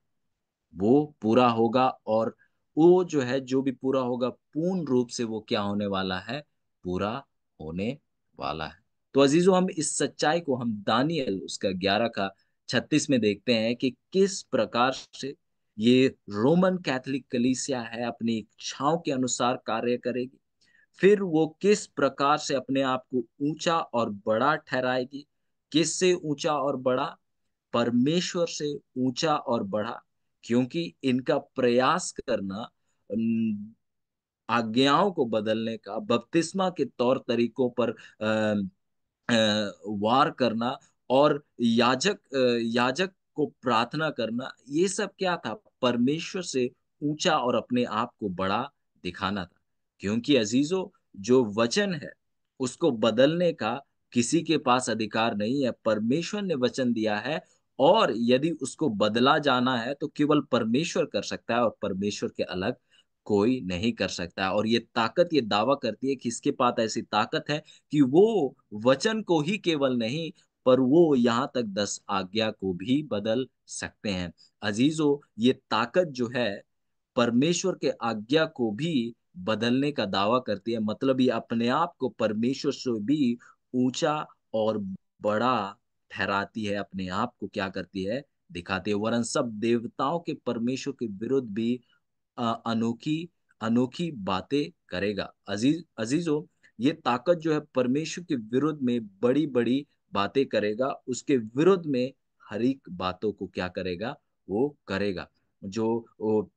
वो पूरा होगा और वो जो है जो भी पूरा होगा पूर्ण रूप से वो क्या होने वाला है? पूरा होने वाला है। तो अज़ीज़ों, हम इस सच्चाई को हम दानिय्येल उसका 11 का 36 में देखते हैं कि किस प्रकार से ये रोमन कैथोलिक कलीसिया है अपनी इच्छाओं के अनुसार कार्य करेगी। फिर वो किस प्रकार से अपने आप को ऊँचा और बड़ा ठहराएगी। किससे ऊँचा और बड़ा? परमेश्वर से ऊँचा और बड़ा, क्योंकि इनका प्रयास करना आज्ञाओं को बदलने का, बपतिस्मा के तौर तरीकों पर वार करना और याजक को प्रार्थना करना, ये सब क्या था? परमेश्वर से ऊँचा और अपने आप को बड़ा दिखाना था। क्योंकि अज़ीज़ों, जो वचन है, उसको बदलने का किसी के पास अधिकार नहीं है। परमेश्वर ने वचन दिया है और यदि उसको बदला जाना है, तो केवल परमेश्वर कर सकता है और परमेश्वर के अलग कोई नहीं कर सकता है। और ये ताकत ये दावा करती है कि इसके पास ऐसी ताकत है कि वो वचन को ही केवल नहीं, पर वो यहाँ तक 10 आज्ञा को भी बदल सकते हैं। अज़ीज़ों, ये ताकत जो है, परमेश्वर के आज्ञा को भी बदलने का दावा करती है। मतलब ये अपने आप को परमेश्वर से भी ऊँचा और बड़ा ठहराती है, अपने आप को क्या करती है? दिखाती है। वरन सब देवताओं के परमेश्वर के विरुद्ध भी अनोखी अनोखी बातें करेगा। अजीजों, ये ताकत जो है परमेश्वर के विरुद्ध में बड़ी-बड़ी बातें करेगा, उसके विरुद्ध में हर एक बातों को क्या करेगा? वो करेगा। जो वो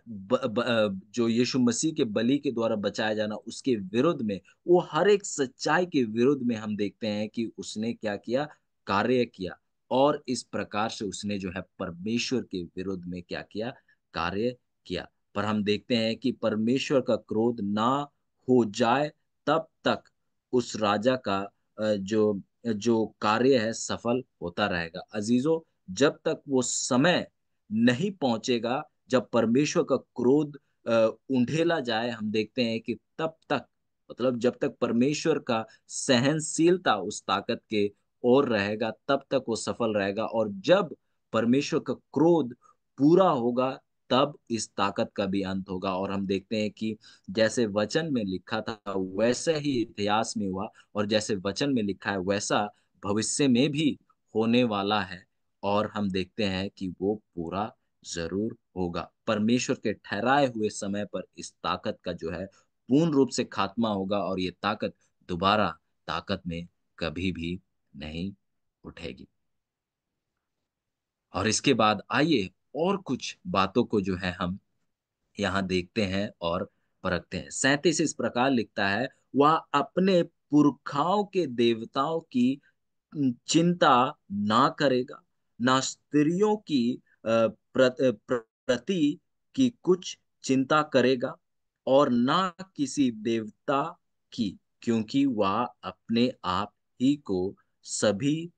जो यीशु मसीह के बलि के द्वारा बचाया जाना उसके विरुद्ध में, वो हर एक सच्चाई के विरुद्ध में हम देखते हैं कि उसने क्या किया? कार्य किया और इस प्रकार से उसने जो है परमेश्वर के विरुद्ध में क्या किया? कार्य किया। पर हम देखते हैं कि परमेश्वर का क्रोध ना हो जाए तब तक उस राजा का जो जो कार्य है सफल होता रहेगा। अज़ीज़ों, जब तक वो समय नहीं पहुँचेगा, जब परमेश्वर का क्रोध उंडेला जाए, हम देखते हैं कि तब तक, मतलब जब तक परमेश्वर का सहनशीलता उस ताकत के ओर रहेगा, तब तक वो सफल रहेगा और जब परमेश्वर का क्रोध पूरा होगा, तब इस ताकत का भी अंत होगा। और हम देखते हैं कि जैसे वचन में लिखा था वैसे ही इतिहास में हुआ, और जैसे वचन में लिखा है वैसा भविष्य में भी होने वाला है। और हम देखते हैं कि वो पूरा जरूर होगा। परमेश्वर के ठहराए हुए समय पर इस ताकत का जो है पूर्ण रूप से खात्मा होगा, और ये ताकत दोबारा ताकत में कभी भी नहीं उठेगी। और इसके बाद आइए और कुछ बातों को जो है हम यहाँ देखते हैं और परखते हैं। 37 इस प्रकार लिखता है, वह अपने पुरखाओं के देवताओं की चिंता ना करेगा, ना स्त्रियों की प्रति की कुछ चिंता करेगा, और ना किसी देवता की, क्योंकि वह अपने आप ही को सभी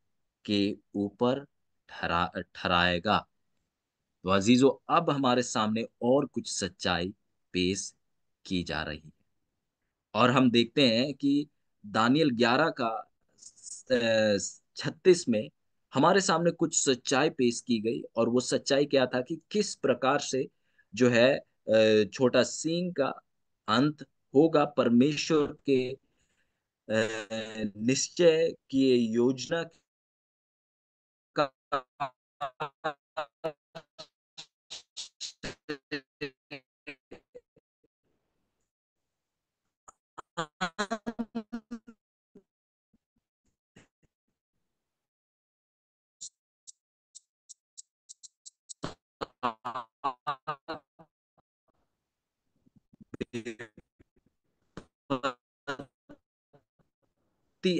के ऊपर ठहराएगा। तो अजीजों, अब हमारे सामने और कुछ सच्चाई पेश की जा रही है, और हम देखते हैं कि दानियल 11 का 36 में हमारे सामने कुछ सच्चाई पेश की गई। और वो सच्चाई क्या था कि किस प्रकार से जो है छोटा सींग का अंत होगा, परमेश्वर के निश्चय किए योजना का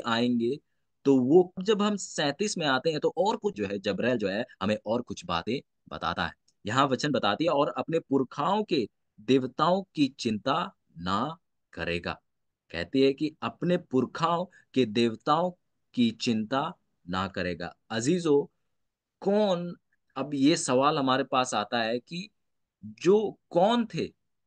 आएंगे। तो वो जब हम 37 में आते हैं तो और कुछ जो है जबरैल जो है हमें और कुछ बातें बताता है। यहाँ वचन बताती है, और अपने पुरखाओं के देवताओं की चिंता ना करेगा। कहती है कि अपने पुरखाओं के देवताओं की चिंता ना करेगा। अजीजों, कौन, अब ये सवाल हमारे पास आता है कि जो कौन थे,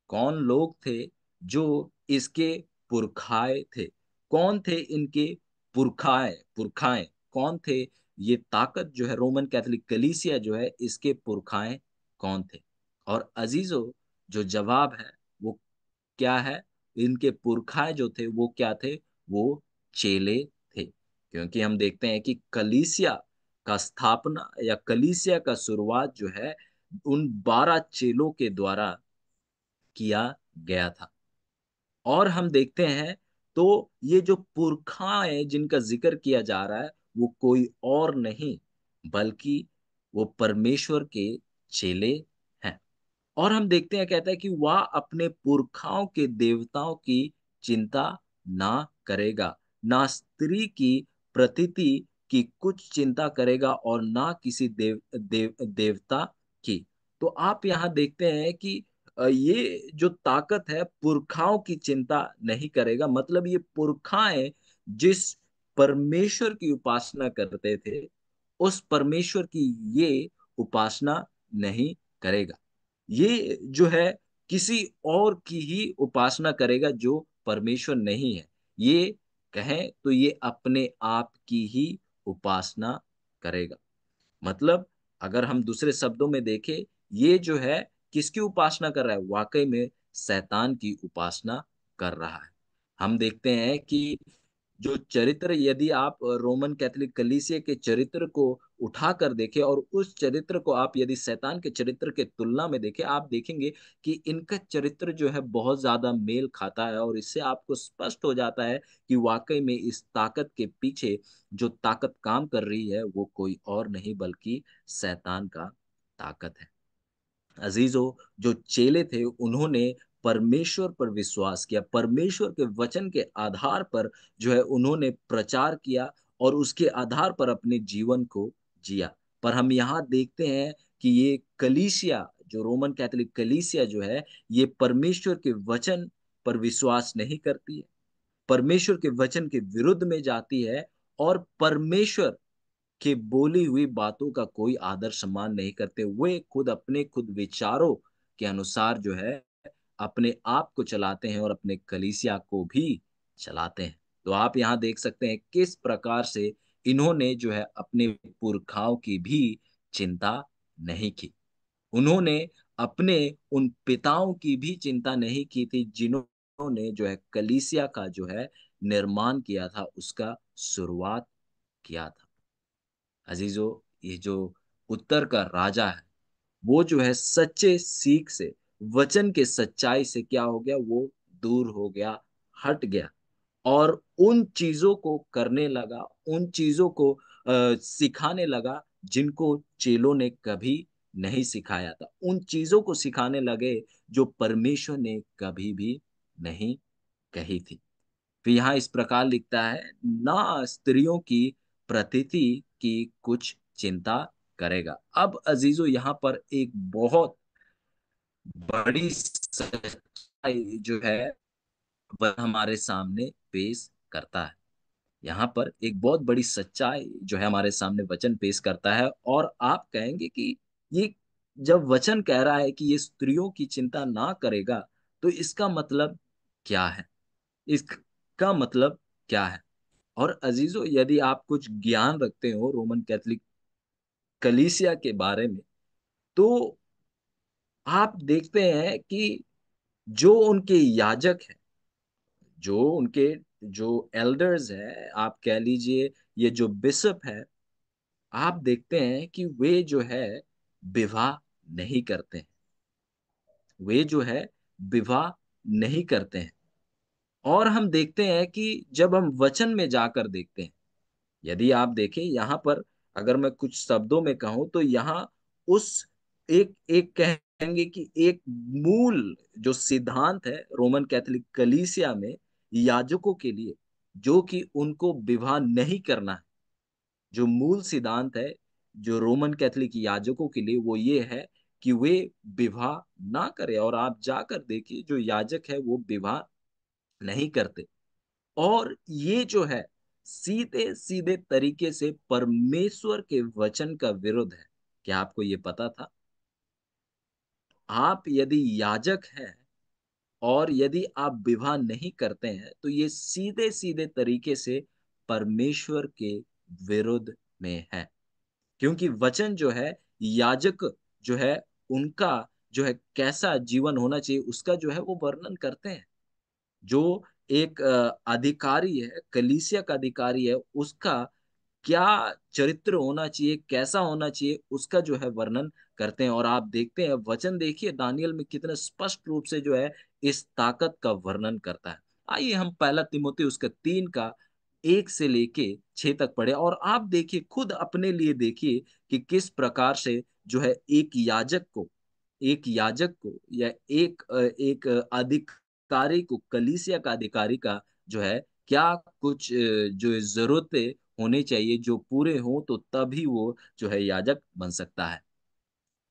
कौन लोग थे जो इसके पुरखाए थे, कौन थे इनके पुरखाए पुरखाए, कौन थे? ये ताकत जो है रोमन कैथोलिक कलीसिया जो है इसके पुरखाए कौन थे? और अजीजों, जो जवाब है वो क्या है? इनके पुरखाए जो थे वो क्या थे? वो चेले थे। क्योंकि हम देखते हैं कि कलीसिया का स्थापना या कलीसिया का शुरुआत जो है उन 12 चेलों के द्वारा किया गया था। और हम देखते हैं तो ये जो पुरखाएं जिनका जिक्र किया जा रहा है वो कोई और नहीं बल्कि वो परमेश्वर के चेले हैं। और हम देखते हैं, कहता है कि वह अपने पुरखाओं के देवताओं की चिंता ना करेगा, ना स्त्री की प्रतीति की कुछ चिंता करेगा, और ना किसी देवता की। तो आप यहाँ देखते हैं कि ये जो ताकत है पुरखाओं की चिंता नहीं करेगा, मतलब ये पुरखाएं जिस परमेश्वर की उपासना करते थे उस परमेश्वर की ये उपासना नहीं करेगा। ये जो है किसी और की ही उपासना करेगा जो परमेश्वर नहीं है। ये कहें तो ये अपने आप की ही उपासना करेगा। मतलब अगर हम दूसरे शब्दों में देखें, ये जो है किसकी उपासना कर रहा है? वाकई में शैतान की उपासना कर रहा है। हम देखते हैं कि जो चरित्र, यदि आप रोमन कैथोलिक कलीसिया के चरित्र को उठा कर देखें और उस चरित्र को आप यदि शैतान के चरित्र के तुलना में देखें, आप देखेंगे कि इनका चरित्र जो है बहुत ज्यादा मेल खाता है। और इससे आपको स्पष्ट हो जाता है कि वाकई में इस ताकत के पीछे जो ताकत काम कर रही है वो कोई और नहीं बल्कि शैतान का ताकत है। अजीजों, जो चेले थे उन्होंने परमेश्वर पर विश्वास किया, परमेश्वर के वचन के आधार पर जो है उन्होंने प्रचार किया और उसके आधार पर अपने जीवन को जिया। पर हम यहाँ देखते हैं कि ये कलीसिया, जो रोमन कैथोलिक कलीसिया जो है, ये परमेश्वर के वचन पर विश्वास नहीं करती है, परमेश्वर के वचन के विरुद्ध में जाती है, और परमेश्वर कि बोली हुई बातों का कोई आदर सम्मान नहीं करते। वे खुद विचारों के अनुसार जो है अपने आप को चलाते हैं और अपने कलीसिया को भी चलाते हैं। तो आप यहाँ देख सकते हैं किस प्रकार से इन्होंने जो है अपने पुरखाओं की भी चिंता नहीं की। उन्होंने अपने उन पिताओं की भी चिंता नहीं की थी जिन्होंने जो है कलीसिया का जो है निर्माण किया था, उसका शुरुआत किया था। अजीजों, ये जो उत्तर का राजा है, वो जो है सच्चे सीख से, वचन के सच्चाई से क्या हो गया, वो दूर हो गया, हट गया, और उन चीजों को करने लगा, उन चीजों को सिखाने लगा जिनको चेलों ने कभी नहीं सिखाया था। उन चीजों को सिखाने लगे जो परमेश्वर ने कभी भी नहीं कही थी। फिर यहाँ इस प्रकार लिखता है, ना स्त्रियों की प्रतीति की कुछ चिंता करेगा। अब अजीजों, यहाँ पर एक बहुत बड़ी सच्चाई जो है वह हमारे सामने पेश करता है। यहाँ पर एक बहुत बड़ी सच्चाई जो है हमारे सामने वचन पेश करता है, और आप कहेंगे कि ये जब वचन कह रहा है कि ये स्त्रियों की चिंता ना करेगा, तो इसका मतलब क्या है? इसका मतलब क्या है? और अजीजों, यदि आप कुछ ज्ञान रखते हो रोमन कैथोलिक कलीसिया के बारे में, तो आप देखते हैं कि जो उनके याजक हैं, जो उनके जो एल्डर्स है, आप कह लीजिए, ये जो बिशप है, आप देखते हैं कि वे जो है विवाह नहीं करते हैं। वे जो है विवाह नहीं करते हैं। और हम देखते हैं कि जब हम वचन में जाकर देखते हैं, यदि आप देखें यहाँ पर, अगर मैं कुछ शब्दों में कहूं तो यहाँ उस एक एक कहेंगे कि एक मूल जो सिद्धांत है रोमन कैथोलिक कलीसिया में याजकों के लिए, जो कि उनको विवाह नहीं करना है, जो मूल सिद्धांत है जो रोमन कैथोलिक याजकों के लिए, वो ये है कि वे विवाह ना करें। और आप जाकर देखिए, जो याजक है वो विवाह नहीं करते। और ये जो है सीधे सीधे तरीके से परमेश्वर के वचन का विरोध है। क्या आपको ये पता था? आप यदि याजक हैं और यदि आप विवाह नहीं करते हैं, तो ये सीधे सीधे तरीके से परमेश्वर के विरुद्ध में है। क्योंकि वचन जो है, याजक जो है, उनका जो है कैसा जीवन होना चाहिए, उसका जो है वो वर्णन करते हैं। जो एक अधिकारी है, कलीसिया का अधिकारी है, उसका क्या चरित्र होना चाहिए, कैसा होना चाहिए, उसका जो है वर्णन करते हैं। और आप देखते हैं, वचन देखिए दानियल में कितने स्पष्ट रूप से जो है इस ताकत का वर्णन करता है। आइए हम पहला तिमोथी उसका 3 का 1 से लेके 6 तक पढ़े, और आप देखिए, खुद अपने लिए देखिए कि किस प्रकार से जो है एक याजक को या एक अधिकारी को, कलीसिया का अधिकारी का जो है क्या कुछ जो जरूरतें होने चाहिए, जो पूरे हों तो तभी वो जो है याजक बन सकता है।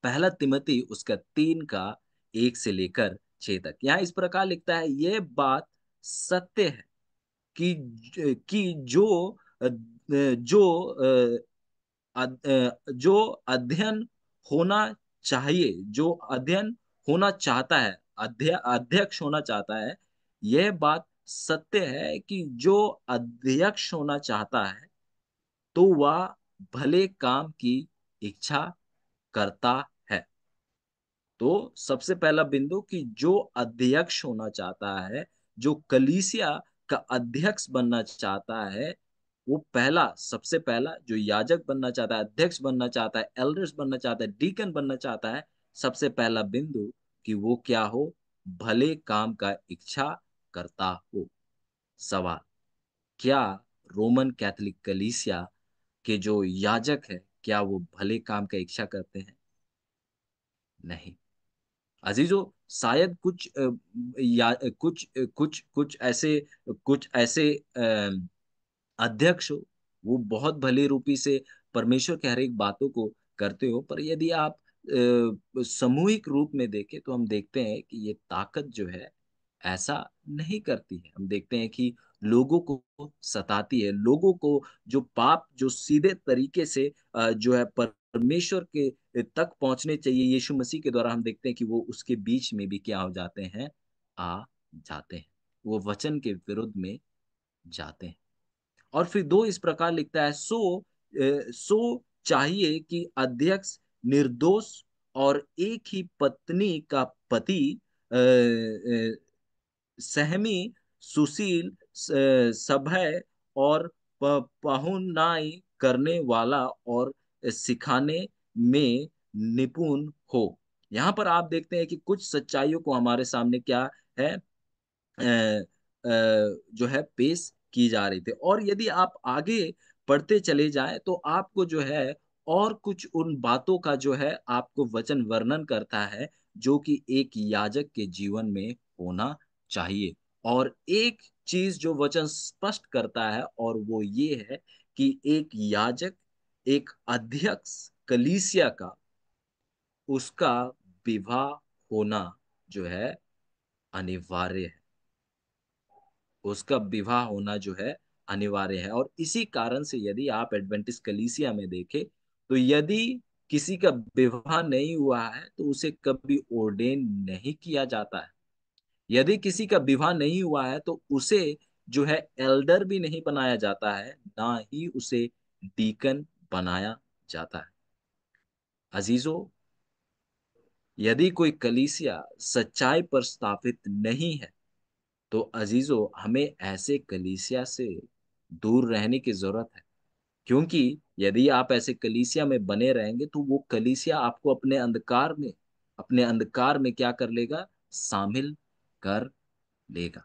पहला तिमोथी उसका 3 का 1 से लेकर 6 तक यहाँ इस प्रकार लिखता है, यह बात सत्य है कि जो अध्ययन होना चाहिए, जो अध्ययन होना चाहता है, अध्यक्ष होना चाहता है, यह बात सत्य है कि जो अध्यक्ष होना चाहता है, तो वह भले काम की इच्छा करता है। तो सबसे पहला बिंदु कि जो अध्यक्ष होना चाहता है, जो कलीसिया का अध्यक्ष बनना चाहता है, वो पहला, सबसे पहला जो याजक बनना चाहता है, अध्यक्ष बनना चाहता है, एल्डर्स बनना चाहता है, डीकन बनना चाहता है, सबसे पहला बिंदु कि वो क्या हो, भले काम का इच्छा करता हो। सवाल, क्या रोमन कैथोलिक कलीसिया के जो याजक है, क्या वो भले काम का इच्छा करते हैं? नहीं। अजीजों, शायद कुछ ऐसे अध्यक्ष हो, वो बहुत भले रूपी से परमेश्वर के हर एक बातों को करते हो, पर यदि आप सामूहिक रूप में देखें तो हम देखते हैं कि ये ताकत जो है ऐसा नहीं करती है। हम देखते हैं कि लोगों को सताती है, लोगों को जो पाप जो सीधे तरीके से जो है परमेश्वर के तक पहुंचने चाहिए यीशु मसीह के द्वारा, हम देखते हैं कि वो उसके बीच में भी क्या हो जाते हैं, आ जाते हैं, वो वचन के विरुद्ध में जाते हैं। और फिर 2 इस प्रकार लिखता है, सो चाहिए कि अध्यक्ष निर्दोष और एक ही पत्नी का पति सहमी, सुशील, सभ्य और पहुनाई करने वाला और सिखाने में निपुण हो। यहाँ पर आप देखते हैं कि कुछ सच्चाइयों को हमारे सामने क्या है, जो है पेश की जा रही थी। और यदि आप आगे पढ़ते चले जाएं तो आपको जो है और कुछ उन बातों का जो है आपको वचन वर्णन करता है जो कि एक याजक के जीवन में होना चाहिए। और एक चीज जो वचन स्पष्ट करता है और वो ये है कि एक याजक, एक अध्यक्ष कलीसिया का, उसका विवाह होना जो है अनिवार्य है। उसका विवाह होना जो है अनिवार्य है। और इसी कारण से यदि आप एडवेंटिस्ट कलीसिया में देखें तो यदि किसी का विवाह नहीं हुआ है तो उसे कभी ऑर्डेन नहीं किया जाता है। यदि किसी का विवाह नहीं हुआ है तो उसे जो है एल्डर भी नहीं बनाया जाता है, ना ही उसे डीकन बनाया जाता है। अजीजों, यदि कोई कलीसिया सच्चाई पर स्थापित नहीं है तो अजीजों, हमें ऐसे कलीसिया से दूर रहने की जरूरत है। क्योंकि यदि आप ऐसे कलीसिया में बने रहेंगे तो वो कलीसिया आपको अपने अंधकार में क्या कर लेगा, शामिल कर लेगा।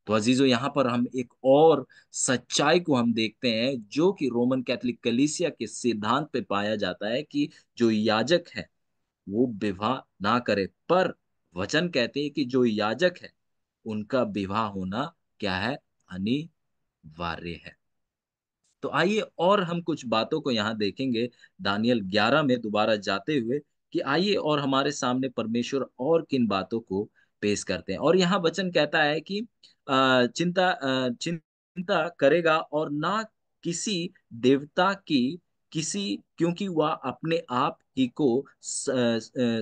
तो अजीजों, यहाँ पर हम एक और सच्चाई को हम देखते हैं जो कि रोमन कैथोलिक कलीसिया के सिद्धांत पे पाया जाता है कि जो याजक है वो विवाह ना करे, पर वचन कहते हैं कि जो याजक है उनका विवाह होना क्या है, अनिवार्य है। तो आइए और हम कुछ बातों को यहाँ देखेंगे दानियल 11 में दोबारा जाते हुए, कि आइए और हमारे सामने परमेश्वर और किन बातों को पेश करते हैं। और यहाँ वचन कहता है कि चिंता करेगा और ना किसी देवता की किसी, क्योंकि वह अपने आप ही को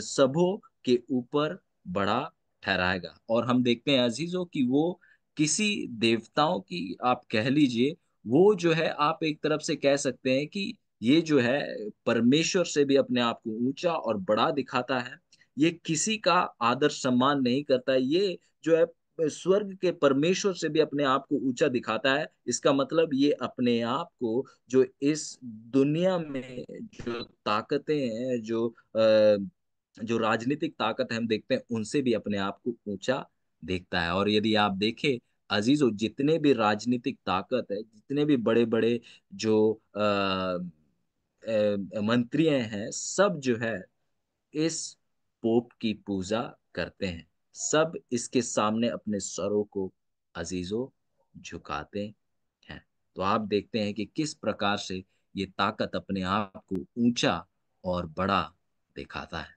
सबों के ऊपर बड़ा ठहराएगा। और हम देखते हैं अजीजों कि वो किसी देवताओं की आप कह लीजिए, वो जो है आप एक तरफ से कह सकते हैं कि ये जो है परमेश्वर से भी अपने आप को ऊंचा और बड़ा दिखाता है। ये किसी का आदर सम्मान नहीं करता, ये जो है स्वर्ग के परमेश्वर से भी अपने आप को ऊंचा दिखाता है। इसका मतलब ये अपने आप को जो इस दुनिया में जो ताकतें हैं, जो राजनीतिक ताकत है हम देखते हैं, उनसे भी अपने आप को ऊंचा देखता है। और यदि आप देखें अजीजों, जितने भी राजनीतिक ताकत है, जितने भी बड़े बड़े जो मंत्री हैं, सब जो है इस पोप की पूजा करते हैं। सब इसके सामने अपने सरों को अजीजों झुकाते हैं। तो आप देखते हैं कि किस प्रकार से ये ताकत अपने आप को ऊंचा और बड़ा दिखाता है।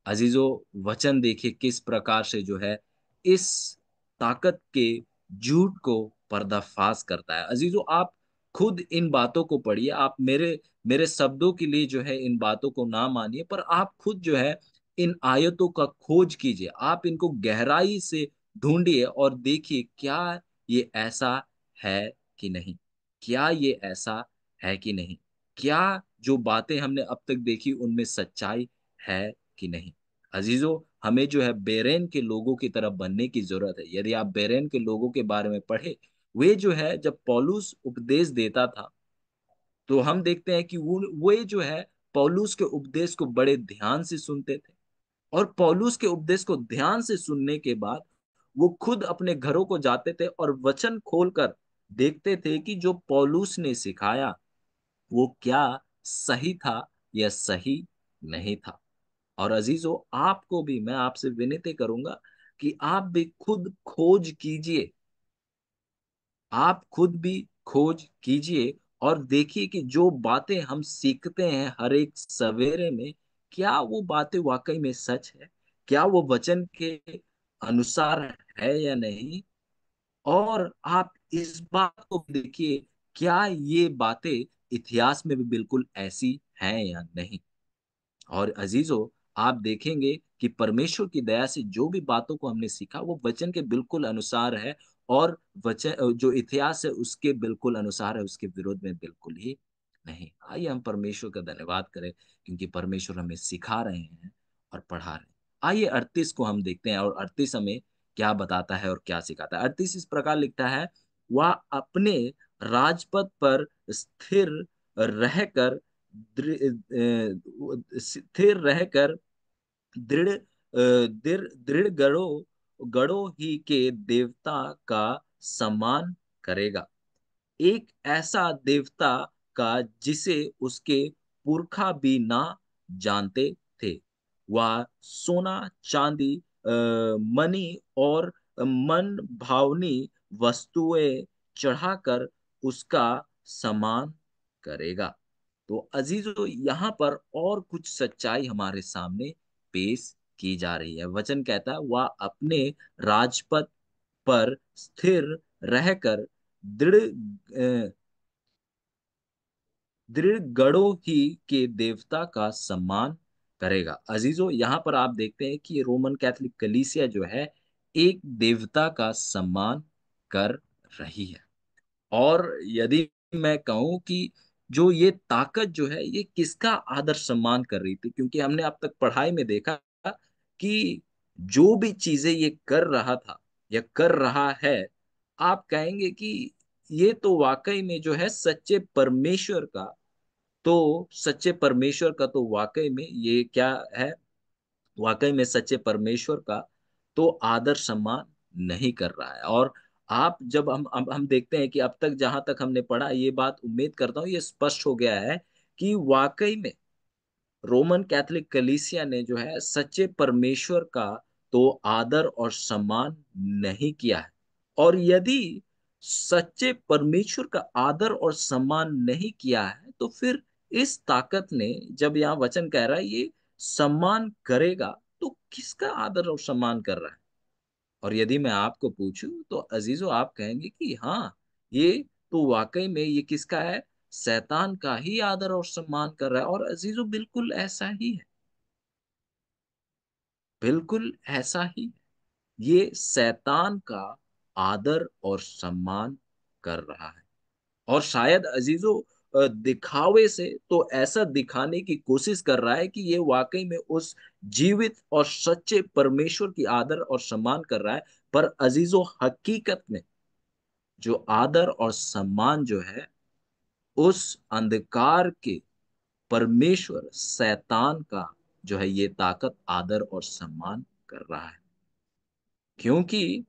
अजीजों, वचन देखिए किस प्रकार से जो है इस ताकत के झूठ को पर्दाफाश करता है। अजीजों, आप खुद इन बातों को पढ़िए। आप मेरे मेरे शब्दों के लिए जो है इन बातों को ना मानिए, पर आप खुद जो है इन आयतों का खोज कीजिए। आप इनको गहराई से ढूंढिए और देखिए क्या ये ऐसा है कि नहीं, क्या ये ऐसा है कि नहीं, क्या जो बातें हमने अब तक देखी उनमें सच्चाई है कि नहीं। अजीजों, हमें जो है बेरेन के लोगों की तरफ बनने की जरूरत है। यदि आप बेरेन के लोगों के बारे में पढ़े, वे जो है जब पौलुस उपदेश देता था तो हम देखते हैं कि वे जो है पौलुस के उपदेश को बड़े ध्यान से सुनते थे। और पौलुस के उपदेश को ध्यान से सुनने के बाद वो खुद अपने घरों को जाते थे और वचन खोलकर देखते थे कि जो पौलुस ने सिखाया वो क्या सही था या सही नहीं था। और अजीजों, आपको भी मैं आपसे विनती करूंगा कि आप भी खुद खोज कीजिए। आप खुद भी खोज कीजिए और देखिए कि जो बातें हम सीखते हैं हर एक सवेरे में, क्या वो बातें वाकई में सच है, क्या वो वचन के अनुसार है या नहीं। और आप इस बात को देखिए, क्या ये बातें इतिहास में भी बिल्कुल ऐसी हैं या नहीं। और अजीजों, आप देखेंगे कि परमेश्वर की दया से जो भी बातों को हमने सीखा वो वचन के बिल्कुल अनुसार है। और वचन जो इतिहास है उसके बिल्कुल अनुसार है, उसके विरोध में बिल्कुल ही नहीं। आइए हम परमेश्वर का धन्यवाद करें, क्योंकि परमेश्वर हमें सिखा रहे हैं और पढ़ा रहे हैं। आइए 38 को हम देखते हैं, और 38 हमें क्या बताता है और क्या सिखाता है। 38 इस प्रकार लिखता है, वह अपने राजपद पर स्थिर रहकर स्थिर रहकर दृढ़ गढ़ों ही के देवता का सम्मान करेगा। एक ऐसा देवता का जिसे उसके पुरखा भी ना जानते थे। वह सोना, चांदी, मणि और मन भावनी वस्तुएं चढ़ाकर उसका सम्मान करेगा। तो अजीजों, यहाँ पर और कुछ सच्चाई हमारे सामने पेश की जा रही है। वचन कहता है, वह अपने राजपद पर स्थिर रहकर दृढ़ दृढ़ गढ़ों ही के देवता का सम्मान करेगा। अजीजों, यहाँ पर आप देखते हैं कि रोमन कैथोलिक कलीसिया जो है, एक देवता का सम्मान कर रही है। और यदि मैं कहूं कि जो ये ताकत जो है, ये किसका आदर सम्मान कर रही थी, क्योंकि हमने अब तक पढ़ाई में देखा कि जो भी चीजें ये कर रहा था या कर रहा है, आप कहेंगे कि ये तो वाकई में जो है सच्चे परमेश्वर का, तो सच्चे परमेश्वर का तो वाकई में ये क्या है, वाकई में सच्चे परमेश्वर का तो आदर सम्मान नहीं कर रहा है। और आप जब हम देखते हैं कि अब तक जहां तक हमने पढ़ा, ये बात उम्मीद करता हूं ये स्पष्ट हो गया है कि वाकई में रोमन कैथोलिक कलीसिया ने जो है सच्चे परमेश्वर का तो आदर और सम्मान नहीं किया है। और यदि सच्चे परमेश्वर का आदर और सम्मान नहीं किया है, तो फिर इस ताकत ने, जब यहाँ वचन कह रहा है ये सम्मान करेगा, तो किसका आदर और सम्मान कर रहा है? और यदि मैं आपको पूछूं, तो अजीजों आप कहेंगे कि हाँ, ये तो वाकई में ये किसका है, शैतान का ही आदर और सम्मान कर रहा है। और अजीजों, बिल्कुल ऐसा ही है, बिल्कुल ऐसा ही। ये शैतान का आदर और सम्मान कर रहा है। और शायद अजीजों, दिखावे से तो ऐसा दिखाने की कोशिश कर रहा है कि ये वाकई में उस जीवित और सच्चे परमेश्वर की आदर और सम्मान कर रहा है। पर अजीजों, हकीकत में जो आदर और सम्मान जो है, उस अंधकार के परमेश्वर शैतान का जो है ये ताकत आदर और सम्मान कर रहा है। क्योंकि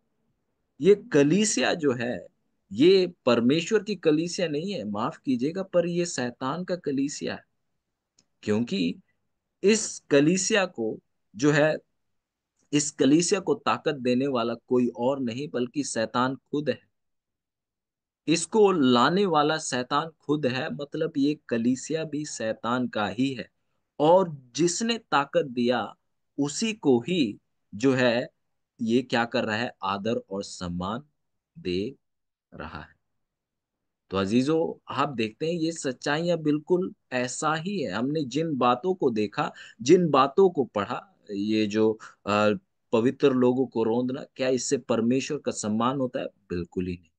ये कलीसिया जो है, ये परमेश्वर की कलीसिया नहीं है, माफ कीजिएगा, पर ये शैतान का कलीसिया है। क्योंकि इस कलीसिया को जो है, इस कलीसिया को ताकत देने वाला कोई और नहीं बल्कि शैतान खुद है। इसको लाने वाला शैतान खुद है, मतलब ये कलीसिया भी शैतान का ही है। और जिसने ताकत दिया, उसी को ही जो है ये क्या कर रहा है, आदर और सम्मान दे रहा है। तो अजीजों, आप देखते हैं ये सच्चाइयां बिल्कुल ऐसा ही है। हमने जिन बातों को देखा, जिन बातों को पढ़ा, ये जो पवित्र लोगों को रौंदना, क्या इससे परमेश्वर का सम्मान होता है? बिल्कुल ही नहीं।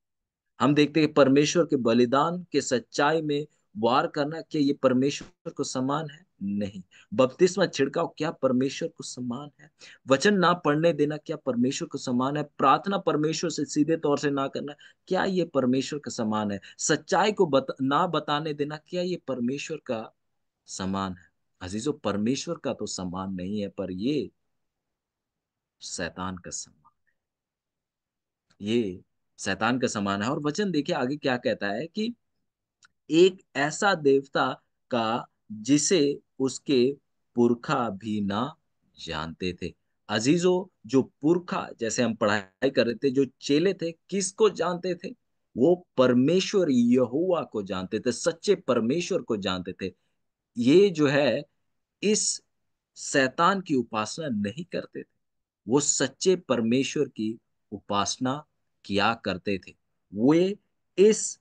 हम देखते हैं परमेश्वर के बलिदान के सच्चाई में वार करना, क्या ये परमेश्वर को समान है? नहीं। बपतिस्मा छिड़काव, क्या परमेश्वर को समान है? वचन ना पढ़ने देना, क्या परमेश्वर को समान है? प्रार्थना परमेश्वर से सीधे तौर से ना करना, क्या ये परमेश्वर का समान है? सच्चाई को ना बताने देना, क्या ये परमेश्वर का समान है? अजीजों, परमेश्वर का तो समान नहीं है, पर ये शैतान का समान, ये शैतान का समान है। और वचन देखिए आगे क्या कहता है कि एक ऐसा देवता का जिसे उसके पुरखा भी ना जानते थे। अजीजों, जो पुरखा, जैसे हम पढ़ाई कर रहे थे, जो चेले थे, किसको जानते थे? वो परमेश्वर यहोवा को जानते थे, सच्चे परमेश्वर को जानते थे। ये जो है, इस शैतान की उपासना नहीं करते थे, वो सच्चे परमेश्वर की उपासना किया करते थे। वे इस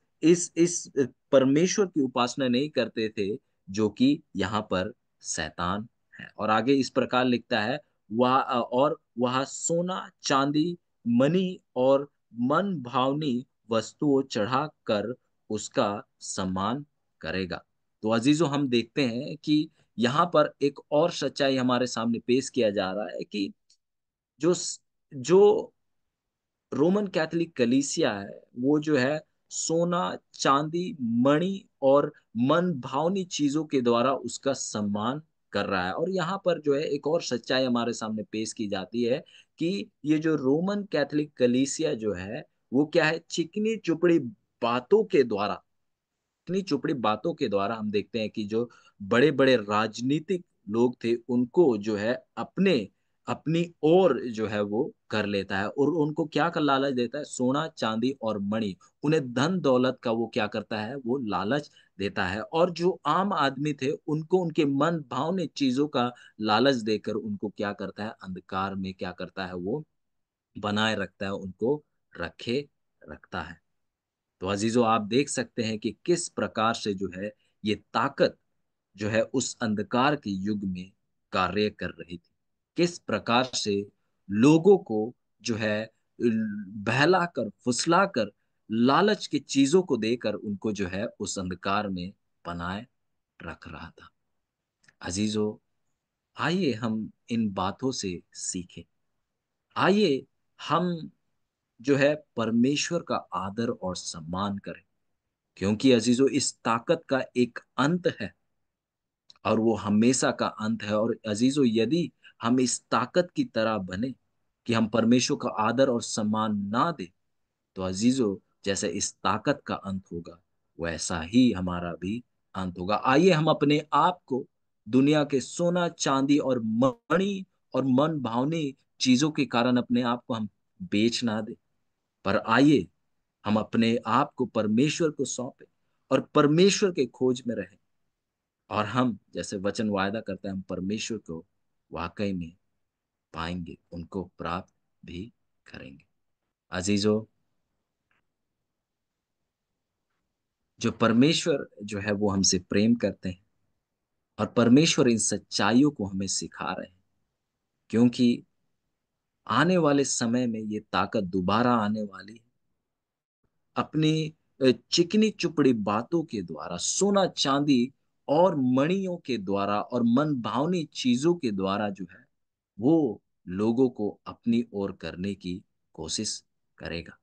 परमेश्वर की उपासना नहीं करते थे जो कि यहाँ पर शैतान है। और आगे इस प्रकार लिखता है, वह सोना, चांदी, मणि और मन भावनी वस्तुओं चढ़ा कर उसका सम्मान करेगा। तो अजीजों, हम देखते हैं कि यहाँ पर एक और सच्चाई हमारे सामने पेश किया जा रहा है कि जो रोमन कैथोलिक कलीसिया है, वो जो है सोना, चांदी, मणि और मन भावनी चीजों के द्वारा उसका सम्मान कर रहा है। और यहाँ पर जो है एक और सच्चाई हमारे सामने पेश की जाती है कि ये जो रोमन कैथोलिक कलीसिया जो है, वो क्या है, चिकनी चुपड़ी बातों के द्वारा, इतनी चुपड़ी बातों के द्वारा हम देखते हैं कि जो बड़े बड़े राजनीतिक लोग थे, उनको जो है अपने अपनी ओर जो है वो कर लेता है, और उनको क्या कर लालच देता है, सोना, चांदी और मणि। उन्हें धन दौलत का वो क्या करता है, वो लालच देता है। और जो आम आदमी थे, उनको उनके मन भावने चीजों का लालच देकर उनको क्या करता है, अंधकार में क्या करता है, वो बनाए रखता है, उनको रखे रखता है। तो अजीजों, आप देख सकते हैं कि किस प्रकार से जो है ये ताकत जो है उस अंधकार के युग में कार्य कर रही थी। किस प्रकार से लोगों को जो है बहला कर, फुसला कर, लालच की चीजों को देकर उनको जो है उस अंधकार में बनाए रख रहा था। अजीजों, आइए हम इन बातों से सीखें। आइए हम जो है परमेश्वर का आदर और सम्मान करें, क्योंकि अजीजों इस ताकत का एक अंत है, और वो हमेशा का अंत है। और अजीजों, यदि हम इस ताकत की तरह बने कि हम परमेश्वर का आदर और सम्मान ना दे, तो अजीजों जैसे इस ताकत का अंत होगा, वैसा ही हमारा भी अंत होगा। आइए हम अपने आप को दुनिया के सोना, चांदी और मणि और मन भावनी चीजों के कारण अपने आप को हम बेच ना दे, पर आइए हम अपने आप को परमेश्वर को सौंपे और परमेश्वर के खोज में रहें। और हम जैसे वचन वायदा करते हैं, हम परमेश्वर को वाकई में पाएंगे, उनको प्राप्त भी करेंगे। अजीजों, जो परमेश्वर जो है वो हमसे प्रेम करते हैं, और परमेश्वर इन सच्चाइयों को हमें सिखा रहे हैं, क्योंकि आने वाले समय में ये ताकत दोबारा आने वाली है। अपनी चिकनी चुपड़ी बातों के द्वारा, सोना चांदी और मणियों के द्वारा और मन भावनी चीजों के द्वारा जो है वो लोगों को अपनी ओर करने की कोशिश करेगा।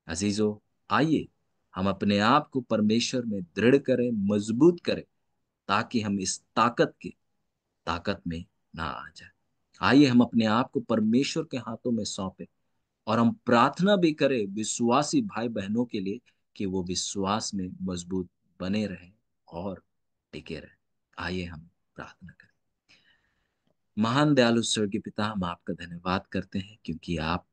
अजीजों, आइए हम अपने आप को परमेश्वर में दृढ़ करें, मजबूत करें, ताकि हम इस ताकत में ना आ जाए। आइए हम अपने आप को परमेश्वर के हाथों में सौंपे, और हम प्रार्थना भी करें विश्वासी भाई बहनों के लिए कि वो विश्वास में मजबूत बने रहें और टिके रहें। आइए हम प्रार्थना करें। महान दयालु स्वर्गीय पिता, हम आपका धन्यवाद करते हैं, क्योंकि आप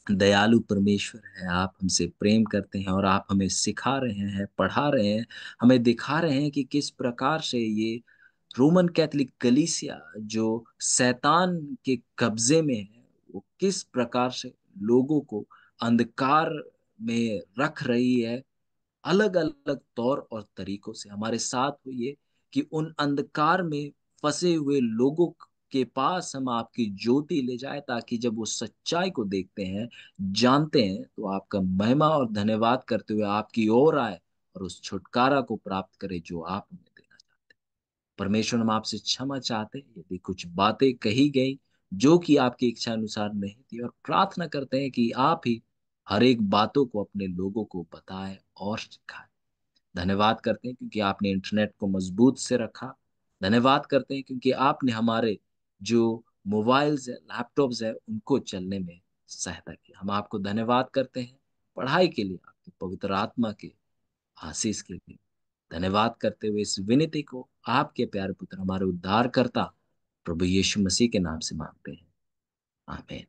दयालु परमेश्वर है। आप हमसे प्रेम करते हैं, और आप हमें सिखा रहे हैं, पढ़ा रहे हैं, हमें दिखा रहे हैं कि किस प्रकार से ये रोमन कैथोलिक कलीसिया जो शैतान के कब्जे में है, वो किस प्रकार से लोगों को अंधकार में रख रही है। अलग अलग तौर और तरीकों से हमारे साथ हुई है कि उन अंधकार में फंसे हुए लोगों के पास हम आपकी ज्योति ले जाए, ताकि जब वो सच्चाई को देखते हैं, जानते हैं, तो आपका महिमा और धन्यवाद करते हुए आपकी ओर आए और उस छुटकारा को प्राप्त करे जो आप हमें देना चाहते हैं। परमेश्वर, हम आपसे क्षमा चाहते हैं यदि कुछ बातें कही गई जो कि आपकी इच्छा अनुसार नहीं थी, और प्रार्थना करते हैं कि आप ही हर एक बातों को अपने लोगों को बताएं और सिखाएं। धन्यवाद करते हैं क्योंकि आपने इंटरनेट को मजबूत से रखा। धन्यवाद करते हैं क्योंकि आपने हमारे जो मोबाइल्स है, लैपटॉप्स है, उनको चलने में सहायता की। हम आपको धन्यवाद करते हैं पढ़ाई के लिए, आपकी पवित्र आत्मा के आशीष के लिए। धन्यवाद करते हुए इस विनती को आपके प्यारे पुत्र, हमारे उद्धारकर्ता प्रभु यीशु मसीह के नाम से मांगते हैं। आमीन।